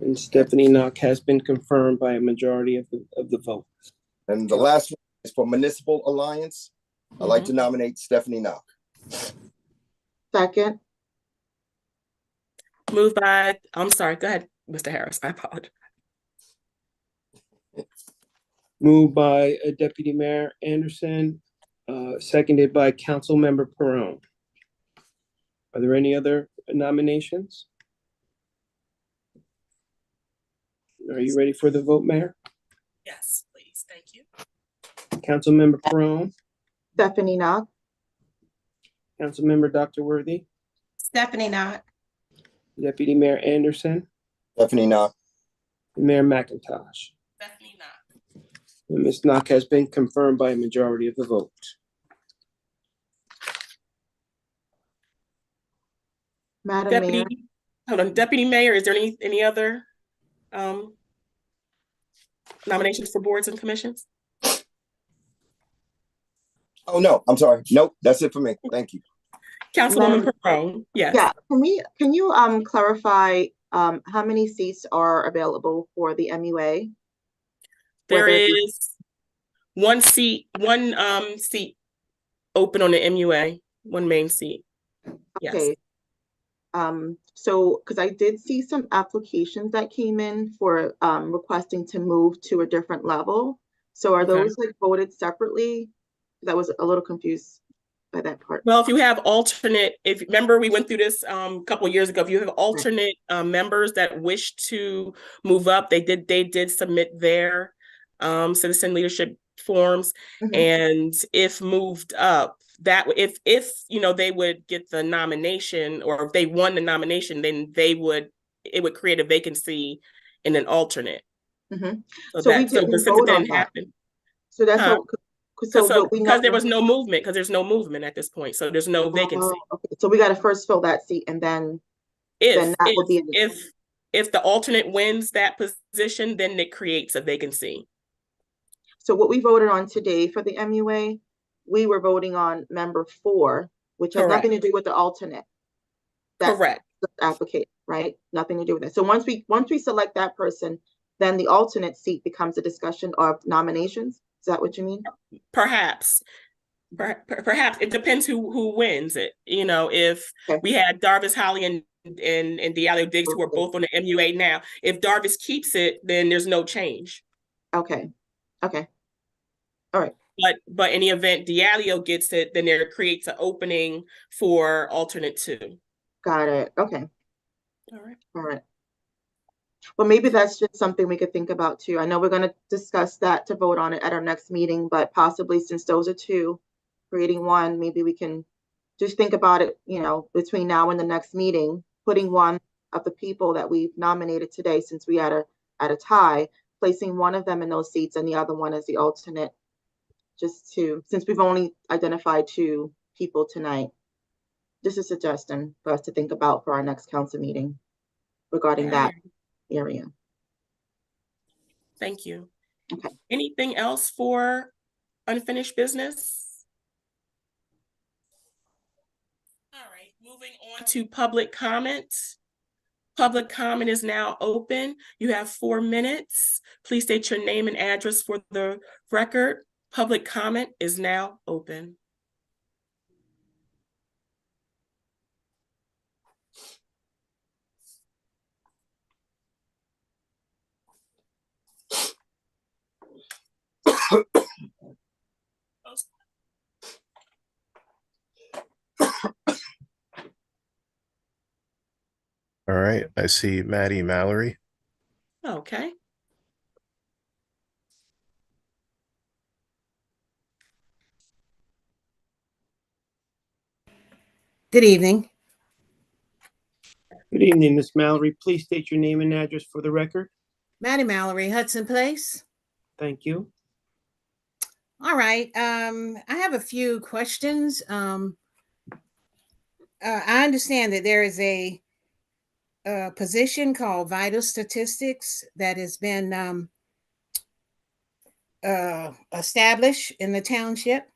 And Stephanie Knock has been confirmed by a majority of the vote. And the last one is for Municipal Alliance. I'd like to nominate Stephanie Knock. Second. Moved by, I'm sorry, go ahead, Mr. Harris, I apologize. Moved by Deputy Mayor Anderson, seconded by Councilmember Perone. Are there any other nominations? Are you ready for the vote, Mayor? Yes, please, thank you. Councilmember Perone, Stephanie Knock. Councilmember Dr. Worthy, Stephanie Knock. Deputy Mayor Anderson, Stephanie Knock. and Mayor McIntosh. Stephanie Knock. And Ms. Knock has been confirmed by a majority of the vote. Madam Mayor. Deputy, hold on, Deputy Mayor, is there any other nominations for boards and commissions? Oh, no, I'm sorry. Nope, that's it for me. Thank you. Councilwoman Perone, yes. Yeah, can you clarify how many seats are available for the MUA? There Whether it be- is one seat open on the MUA, one main seat. Yes. Okay. So, because I did see some applications that came in for requesting to move to a different level. So are Okay. those like voted separately? That was a little confused by that part. Well, if you have alternate, if remember we went through this a couple of years ago, if you have alternate members that wish to move up, they did submit their citizen leadership forms, Mhm. and if moved up, that if they would get the nomination, or if they won the nomination, then it would create a vacancy in an alternate. Mhm. So So we but since didn't it vote on didn't that. happen, So that's huh? how, so what we know. Because there was no movement, because there's no movement at this point, so there's no vacancy. Okay. So we got to first fill that seat and then If that will if be in the. if the alternate wins that position, then it creates a vacancy. So what we voted on today for the MUA, we were voting on member 4, which has Correct. nothing to do with the alternate. That's Correct. the applicant, right? Nothing to do with it. So once we select that person, then the alternate seat becomes a discussion of nominations. Is that what you mean? Perhaps. Perhaps it depends who wins it. If Okay. we had Darvis Holly and Diallo Diggs, who are both on the MUA now, if Darvis keeps it, then there's no change. Okay. Okay. All right. But in the event Diallo gets it, then there creates an opening for alternate 2. Got it. Okay. All right. All right. Well, maybe that's just something we could think about too. I know we're going to discuss that to vote on it at our next meeting, but possibly since those are 2, creating 1, maybe we can just think about it, between now and the next meeting, putting one of the people that we've nominated today, since we had a tie, placing one of them in those seats and the other one as the alternate, since we've only identified 2 people tonight. Just a suggestion for us to think about for our next council meeting regarding that area. Thank you. Okay. Anything else for unfinished business? All right, moving on to public comment. Public comment is now open. You have 4 minutes. Please state your name and address for the record. Public comment is now open. All right, I see Maddie Mallory. Okay. Good evening. Good evening, Ms. Mallory. Please state your name and address for the record. Maddie Mallory, Hudson Place. Thank you. All right. I have a few questions. I understand that there is a position called Vital Statistics that has been established in the township.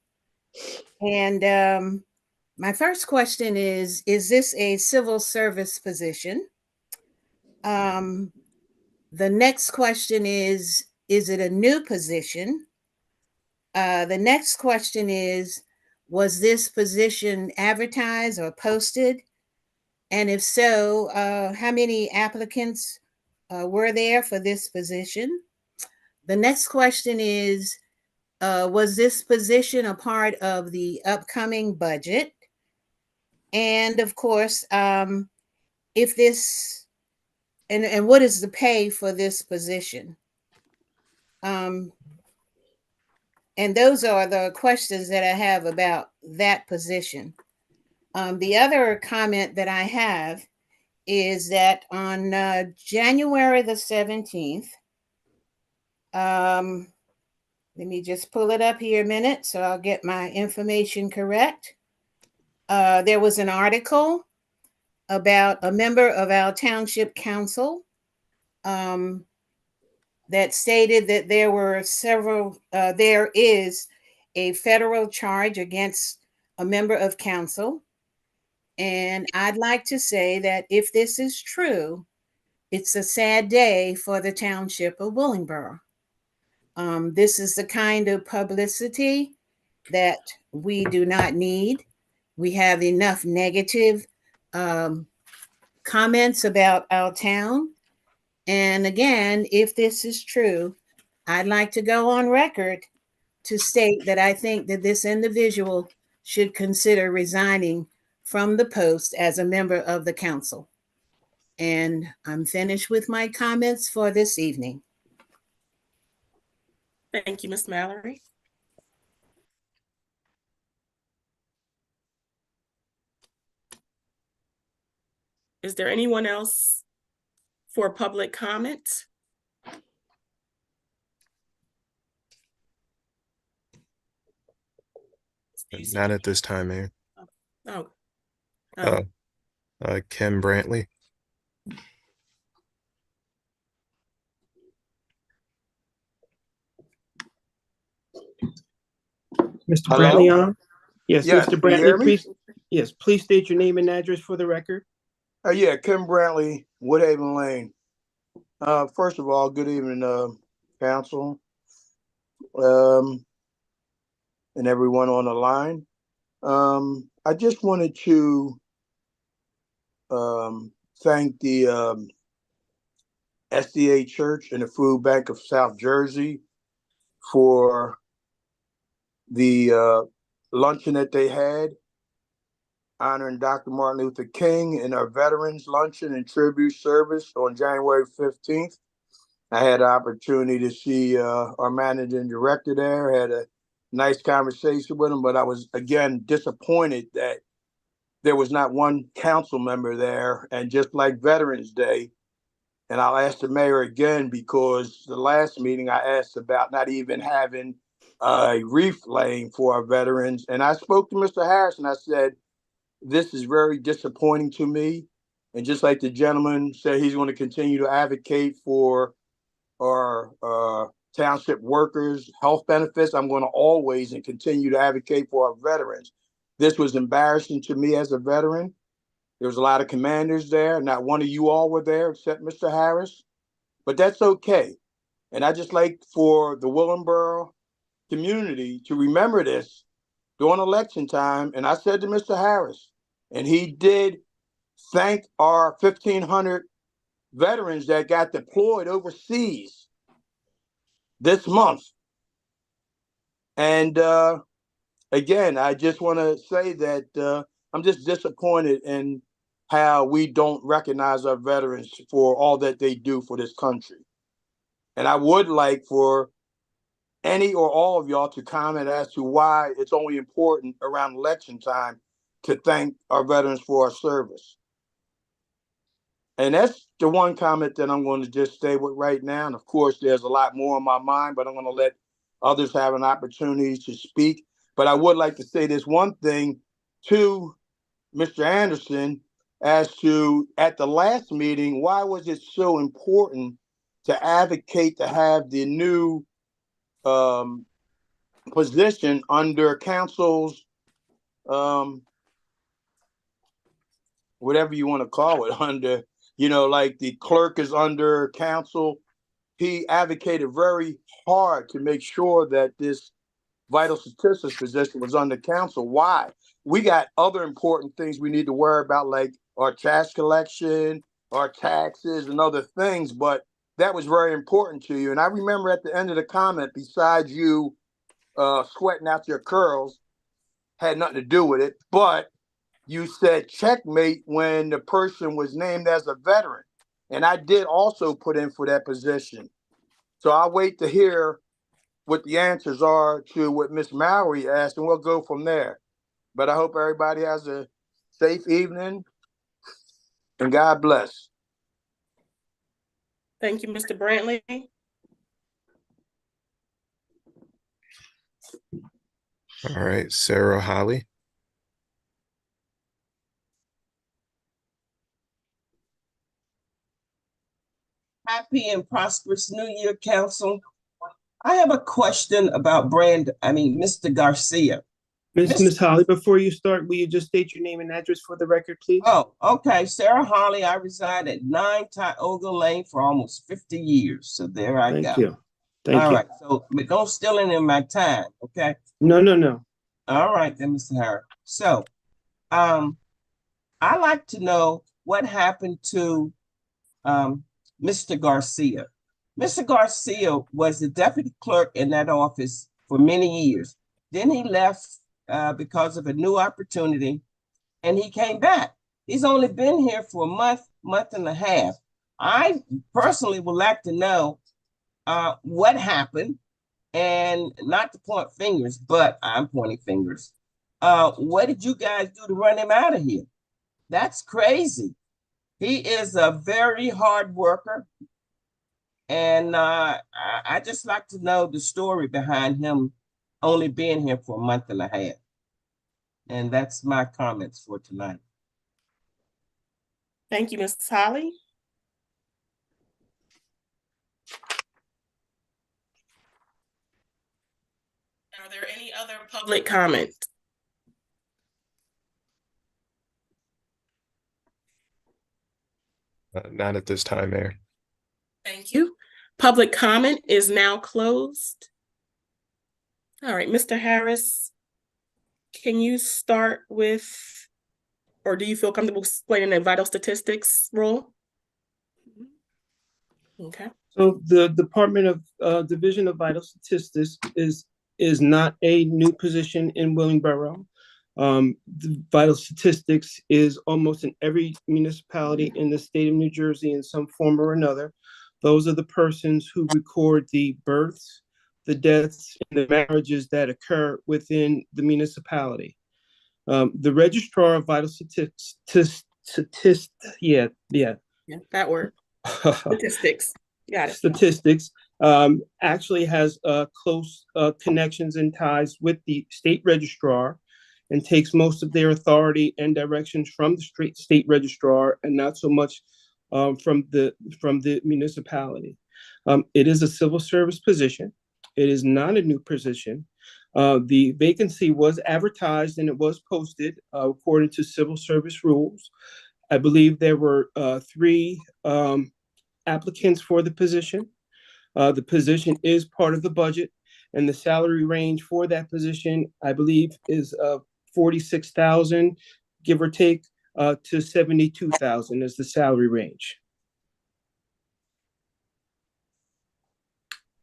And my first question is this a civil service position? The next question is it a new position? The next question is, was this position advertised or posted? And if so, how many applicants were there for this position? The next question is, was this position a part of the upcoming budget? And of course, if this, and what is the pay for this position? And those are the questions that I have about that position. The other comment that I have is that on January the 17th, let me just pull it up here a minute so I'll get my information correct. There was an article about a member of our township council that stated that there is a federal charge against a member of council. And I'd like to say that if this is true, it's a sad day for the township of Willingboro. This is the kind of publicity that we do not need. We have enough negative comments about our town. And again, if this is true, I'd like to go on record to state that I think that this individual should consider resigning from the post as a member of the council. And I'm finished with my comments for this evening. Thank you, Ms. Mallory. Is there anyone else for public comment? Not at this time, Mayor. Oh. Kim Brantley. Mr. Hello? Brantley on? Yes, Yes, Mr. can you hear Brantley, me? please. Yes, please state your name and address for the record. Yeah, Kim Brantley, Woodhaven Lane. First of all, good evening, council, and everyone on the line. I just wanted to thank the SDA Church and the Food Bank of South Jersey for the luncheon that they had honoring Dr. Martin Luther King and our Veterans Luncheon and Tribute Service on January 15th. I had an opportunity to see our managing director there, had a nice conversation with him, but I was, again, disappointed that there was not one council member there. And just like Veterans Day, and I'll ask the mayor again, because the last meeting I asked about not even having a wreath laying for our veterans. And I spoke to Mr. Harris and I said, this is very disappointing to me. And just like the gentleman said, he's going to continue to advocate for our township workers' health benefits. I'm going to always and continue to advocate for our veterans. This was embarrassing to me as a veteran. There was a lot of commanders there. Not one of you all were there except Mr. Harris, but that's okay. And I just like for the Willingboro community to remember this during election time. And I said to Mr. Harris, and he did thank our 1,500 veterans that got deployed overseas this month. And again, I just want to say that I'm just disappointed in how we don't recognize our veterans for all that they do for this country. And I would like for any or all of y'all to comment as to why it's only important around election time to thank our veterans for our service. And that's the one comment that I'm going to just stay with right now. And of course, there's a lot more on my mind, but I'm going to let others have an opportunity to speak. But I would like to say this one thing to Mr. Anderson as to, at the last meeting, why was it so important to advocate to have the new position under council's, whatever you want to call it, under, you know, like the clerk is under council. He advocated very hard to make sure that this vital statistics position was under council. Why? We got other important things we need to worry about, like our tax collection, our taxes, and other things. But that was very important to you. And I remember at the end of the comment, besides you sweating out your curls, had nothing to do with it, but you said checkmate when the person was named as a veteran. And I did also put in for that position. So I'll wait to hear what the answers are to what Ms. Mallory asked, and we'll go from there. But I hope everybody has a safe evening, and God bless. Thank you, Mr. Brantley. All right, Sarah Holly. Happy and prosperous New Year, Council. I have a question about Mr. Garcia. Ms. Holly, before you start, will you just state your name and address for the record, please? Oh, okay. Sarah Holly. I reside at 9 Tioga Lane for almost 50 years. So there I go. Thank you. Thank you. All right. So but don't steal any of my time, okay? No. All right then, Mr. Harris. So I'd like to know what happened to Mr. Garcia. Mr. Garcia was the deputy clerk in that office for many years. Then he left because of a new opportunity, and he came back. He's only been here for a month and a half. I personally would like to know what happened, and not to point fingers, but I'm pointing fingers. What did you guys do to run him out of here? That's crazy. He is a very hard worker. And I just like to know the story behind him only being here for a month and a half. And that's my comments for tonight. Thank you, Mrs. Holly. Are there any other public comments? Not at this time, Mayor. Thank you. Public comment is now closed. All right, Mr. Harris, can you start with, or do you feel comfortable explaining the vital statistics role? Okay. So the Department of Division of Vital Statistics is not a new position in Willingboro. The vital statistics is almost in every municipality in the state of New Jersey in some form or another. Those are the persons who record the births, the deaths, and the marriages that occur within the municipality. The Registrar of Vital Statistics, Yeah, that word. Statistics. Got it. Statistics actually has close connections and ties with the state registrar, and takes most of their authority and directions from the state registrar, and not so much from the municipality. It is a civil service position. It is not a new position. The vacancy was advertised and it was posted according to civil service rules. I believe there were 3 applicants for the position. The position is part of the budget, and the salary range for that position, I believe, is $46,000, give or take, to $72,000 is the salary range.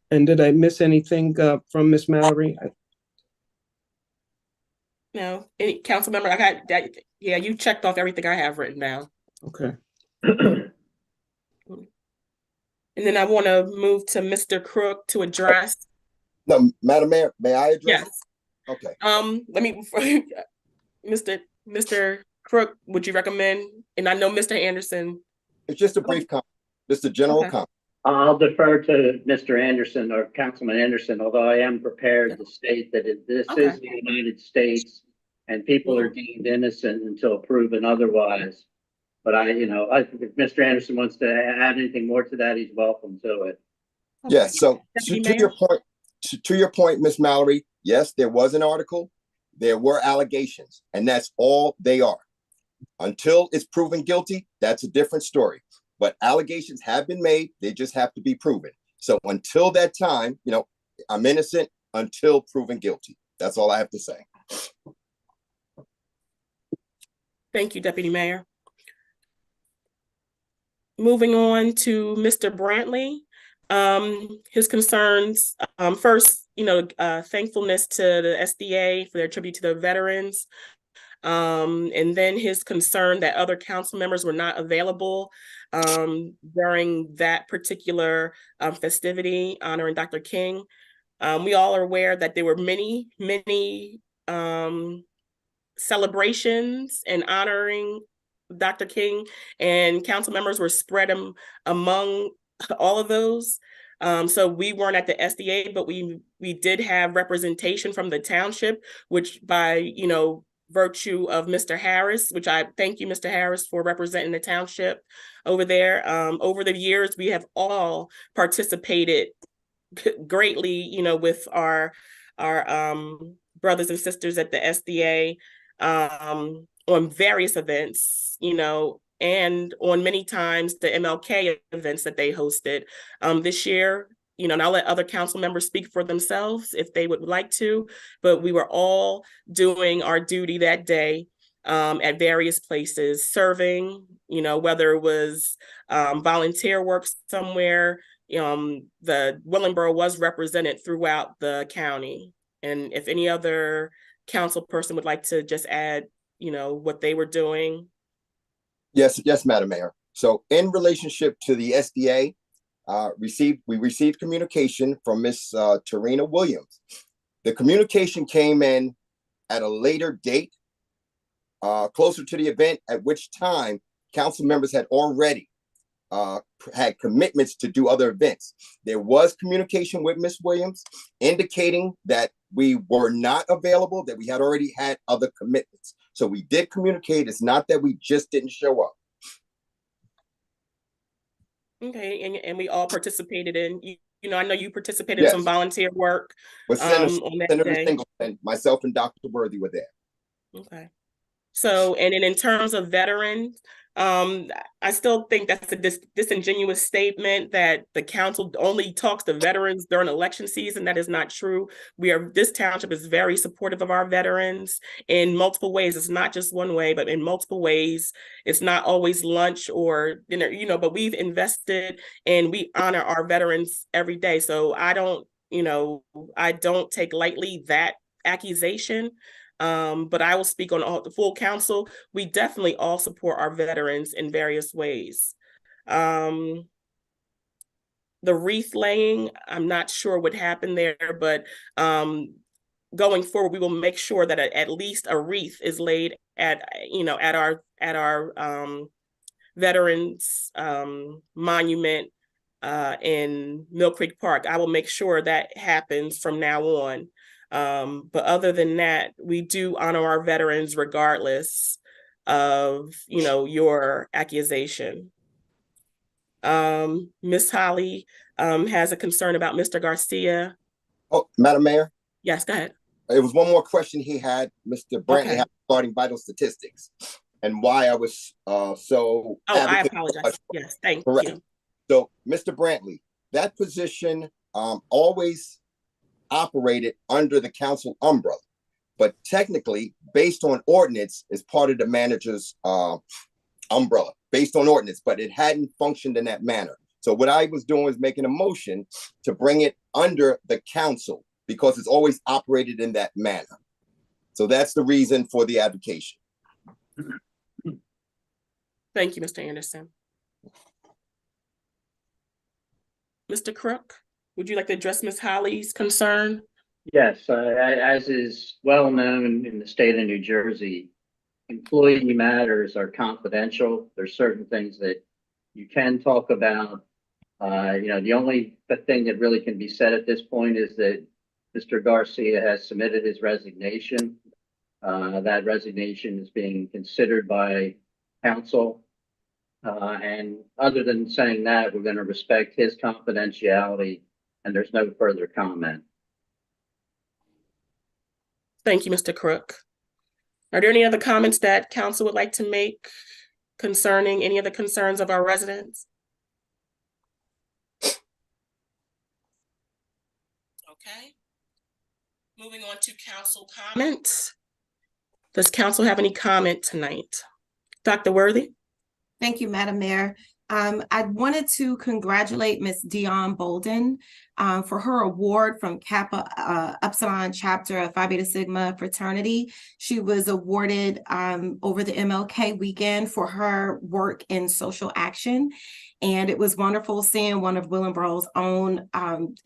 And did I miss anything from Ms. Mallory? No, any council member, I got that. Yeah, you checked off everything I have written down. Okay. And then I want to move to Mr. Crook to address. No, Madam Mayor, may I address? Yes. Okay. Let me, Mr. Crook, would you recommend? And I know Mr. Anderson. It's just a brief comment, just a general Okay. comment. I'll defer to Mr. Anderson or Councilman Anderson, although I am prepared to state that this Okay. is the United States and people are deemed innocent until proven otherwise. But if Mr. Anderson wants to add anything more to that, he's welcome to it. Yes, so Deputy to Mayor? your point, to your point, Ms. Mallory, yes, there was an article, there were allegations, and that's all they are. Until it's proven guilty, that's a different story. But allegations have been made, they just have to be proven. So until that time, I'm innocent until proven guilty. That's all I have to say. Thank you, Deputy Mayor. Moving on to Mr. Brantley. His concerns, first, thankfulness to the SDA for their tribute to the veterans. And then his concern that other council members were not available during that particular festivity honoring Dr. King. We all are aware that there were many celebrations and honoring Dr. King, and council members were spread among all of those. So we weren't at the SDA, but we did have representation from the township, which by virtue of Mr. Harris, which I thank you, Mr. Harris, for representing the township over there. Over the years, we have all participated greatly, with our brothers and sisters at the SDA on various events, and on many times the MLK events that they hosted. This year, and I'll let other council members speak for themselves if they would like to, but we were all doing our duty that day at various places serving, whether it was volunteer work somewhere. The Willingboro was represented throughout the county. And if any other council person would like to just add, what they were doing. Yes, Madam Mayor. So in relationship to the SDA, we received communication from Miss Tarina Williams. The communication came in at a later date, closer to the event, at which time council members had already had commitments to do other events. There was communication with Miss Williams indicating that we were not available, that we had already had other commitments. So we did communicate. It's not that we just didn't show up. Okay, and we all participated in, I know you participated in Yes. some volunteer work With on that Senator day. Singleton, myself and Dr. Worthy were there. Okay. So, and then in terms of veterans, I still think that's a disingenuous statement that the council only talks to veterans during election season. That is not true. This township is very supportive of our veterans in multiple ways. It's not just one way, but in multiple ways. It's not always lunch or dinner, but we've invested and we honor our veterans every day. So I don't take lightly that accusation. But I will speak on the full council. We definitely all support our veterans in various ways. The wreath laying, I'm not sure what happened there, but going forward, we will make sure that at least a wreath is laid at our veterans monument in Mill Creek Park. I will make sure that happens from now on. But other than that, we do honor our veterans regardless of, your accusation. Ms. Holly has a concern about Mr. Garcia. Oh, Madam Mayor? Yes, go ahead. It was one more question he had, Mr. Brantley, Okay. had regarding vital statistics and why I was so. Oh, I apologize. Yes, thank Correct. you. So, Mr. Brantley, that position always operated under the council umbrella, but technically, based on ordinance, is part of the manager's umbrella, based on ordinance, but it hadn't functioned in that manner. So what I was doing was making a motion to bring it under the council because it's always operated in that manner. So that's the reason for the advocation. Thank you, Mr. Anderson. Mr. Crook, would you like to address Ms. Holly's concern? Yes, as is well known in the state of New Jersey, employee matters are confidential. There's certain things that you can talk about. The only thing that really can be said at this point is that Mr. Garcia has submitted his resignation. That resignation is being considered by council. And other than saying that, we're going to respect his confidentiality and there's no further comment. Thank you, Mr. Crook. Are there any other comments that council would like to make concerning any of the concerns of our residents? Okay. Moving on to council comments. Does council have any comment tonight? Dr. Worthy? Thank you, Madam Mayor. I wanted to congratulate Ms. Dion Bolden for her award from Kappa Upsilon chapter of Phi Beta Sigma fraternity. She was awarded over the MLK weekend for her work in social action. And it was wonderful seeing one of Willingboro's own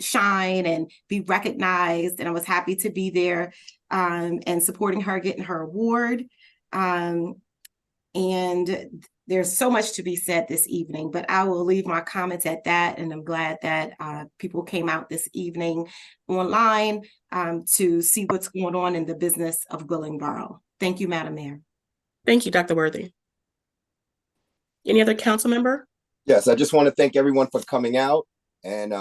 shine and be recognized. And I was happy to be there and supporting her, getting her award. And there's so much to be said this evening, but I will leave my comments at that. And I'm glad that people came out this evening online to see what's going on in the business of Willingboro. Thank you, Madam Mayor. Thank you, Dr. Worthy. Any other council member? Yes, I just want to thank everyone for coming out. And,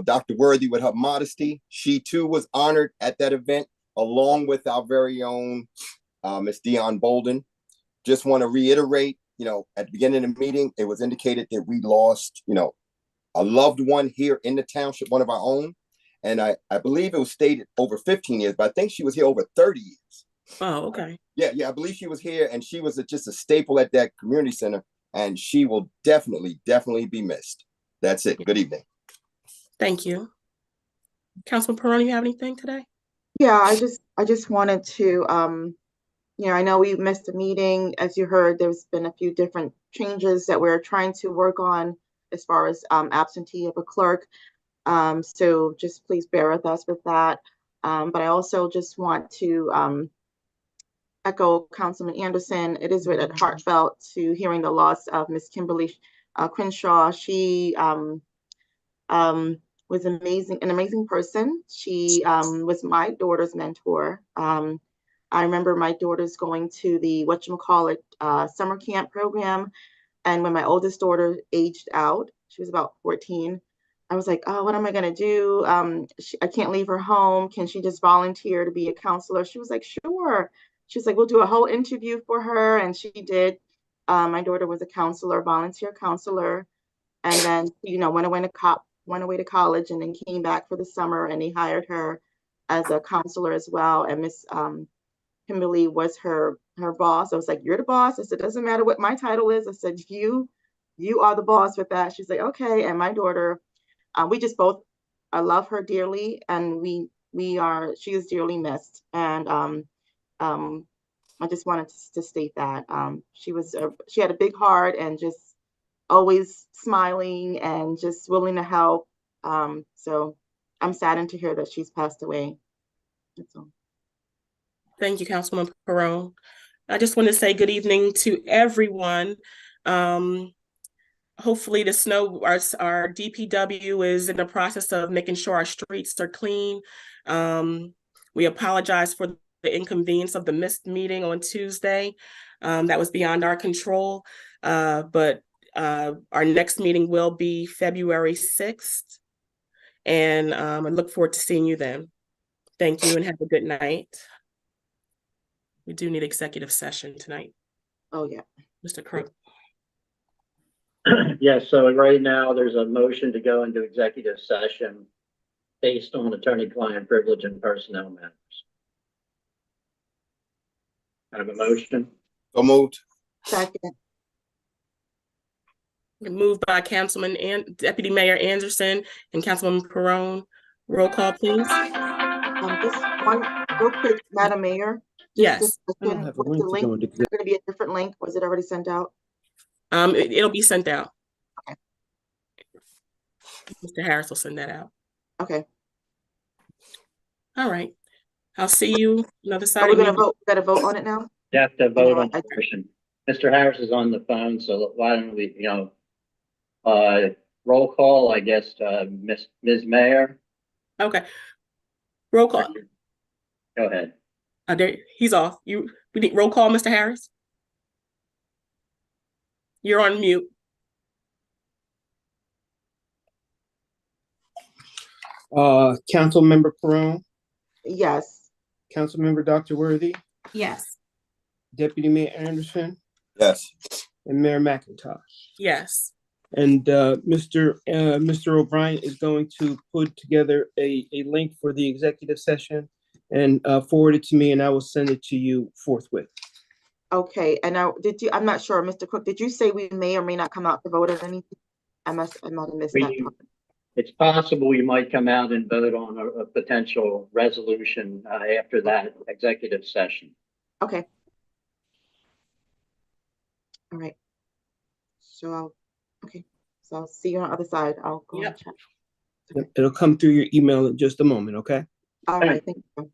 Dr. Worthy, with her modesty, she too was honored at that event, along with our very own Ms. Dion Bolden. Just want to reiterate, at the beginning of the meeting, it was indicated that we lost, a loved one here in the township, one of our own. And I believe it was stated over 15 years, but I think she was here over 30 years. Oh, okay. Yeah, I believe she was here, and she was just a staple at that community center, and she will definitely be missed. That's it. Good evening. Thank you. Councilman Perrone, you have anything today? Yeah, I just wanted to, I know we missed a meeting. As you heard, there's been a few different changes that we're trying to work on as far as absentee of a clerk. So just please bear with us with that. But I also just want to echo Councilman Anderson. It is really heartfelt to hearing the loss of Miss Kimberly Crenshaw. She was an amazing person. She was my daughter's mentor. I remember my daughters going to the whatchamacallit summer camp program. And when my oldest daughter aged out, she was about 14, I was like, oh, what am I going to do? I can't leave her home. Can she just volunteer to be a counselor? She was like, sure. She was like, we'll do a whole interview for her. And she did. My daughter was a counselor, volunteer counselor. And then, went away to college and then came back for the summer, and they hired her as a counselor as well. And Miss Kimberly was her boss. I was like, you're the boss. I said, doesn't matter what my title is. I said, you are the boss with that. She's like, okay. And my daughter, we just both, I love her dearly, and she is dearly missed. And I just wanted to state that she had a big heart and just always smiling and just willing to help. So I'm saddened to hear that she's passed away. That's all. Thank you, Councilman Perrone. I just want to say good evening to everyone. Hopefully the snow, our DPW is in the process of making sure our streets are clean. We apologize for the inconvenience of the missed meeting on Tuesday. That was beyond our control, but our next meeting will be February 6th. And I look forward to seeing you then. Thank you and have a good night. We do need executive session tonight. Oh, yeah. Mr. Crook. Yes, so right now there's a motion to go into executive session based on attorney-client privilege and personnel matters. I have a motion. So moved. Second. Moved by Councilman and Deputy Mayor Anderson and Councilwoman Perrone. Roll call, please. Just one real quick, Madam Mayor. Yes. I don't have a Was link the to link go into going to be a different link? Was it already sent out? It'll be sent out. Okay. Mr. Harris will send that out. Okay. All right. I'll see you another Are side. we going to vote? We got to vote on it now? You have to vote on the motion. Mr. Harris is on the phone, so why don't we, roll call, I guess, Ms. Mayor. Okay. Roll call. Go ahead. He's off. We need roll call, Mr. Harris. You're on mute. Councilmember Perrone, Yes. Councilmember Dr. Worthy, Yes. Deputy Mayor Anderson, Yes. and Mayor McIntosh. Yes. And Mr. O'Brien is going to put together a link for the executive session and forward it to me, and I will send it to you forthwith. Okay. And now, I'm not sure, Mr. Cook, did you say we may or may not come out to vote on anything? I might have missed that part. It's possible you might come out and vote on a potential resolution after that executive session. Okay. All right. So I'll see you on the other side. I'll go and check. It'll come through your email in just a moment, okay? All right, thank you.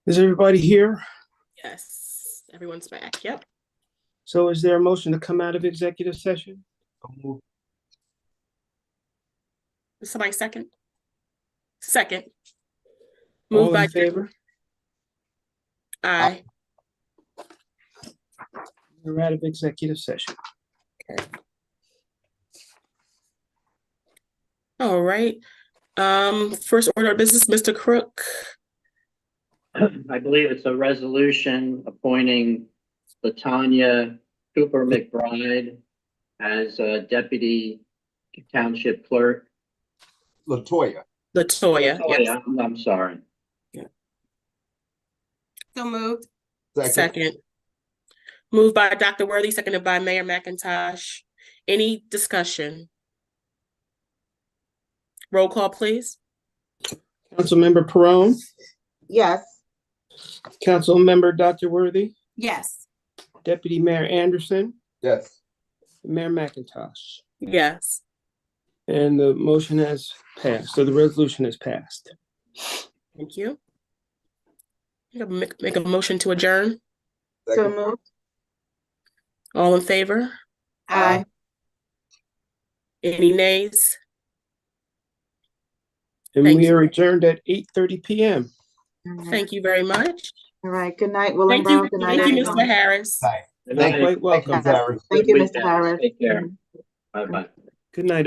Is everybody here? Yes, everyone's back. Yep. So is there a motion to come out of executive session? Somebody second? Second. All Moved by in favor? Aye. We're out of executive session. All right. First order of business, Mr. Crook. I believe it's a resolution appointing Latanya Cooper McBride as Deputy Township Clerk. Latoya. Latoya. Oh, Yes. yeah, I'm sorry. So moved. Second. Moved by Dr. Worthy, seconded by Mayor McIntosh. Any discussion? Roll call, please. Councilmember Perone, Yes. Councilmember Dr. Worthy, Yes. Deputy Mayor Anderson, Yes. Mayor McIntosh. Yes. And the motion has passed, so the resolution has passed. Thank you. Make a motion to adjourn. So moved. All in favor? Aye. Any nays? And Thank we you. are adjourned at 8:30 p.m. All right. Thank you very much. All right. Good night, Thank you. Willenboro. Good night, Thank you, everyone. Mr. Harris. Good You're night. quite welcome. Yes. Thank Good you, Mr. weekend. Harris. Take care. Mhm. Bye-bye. Good night.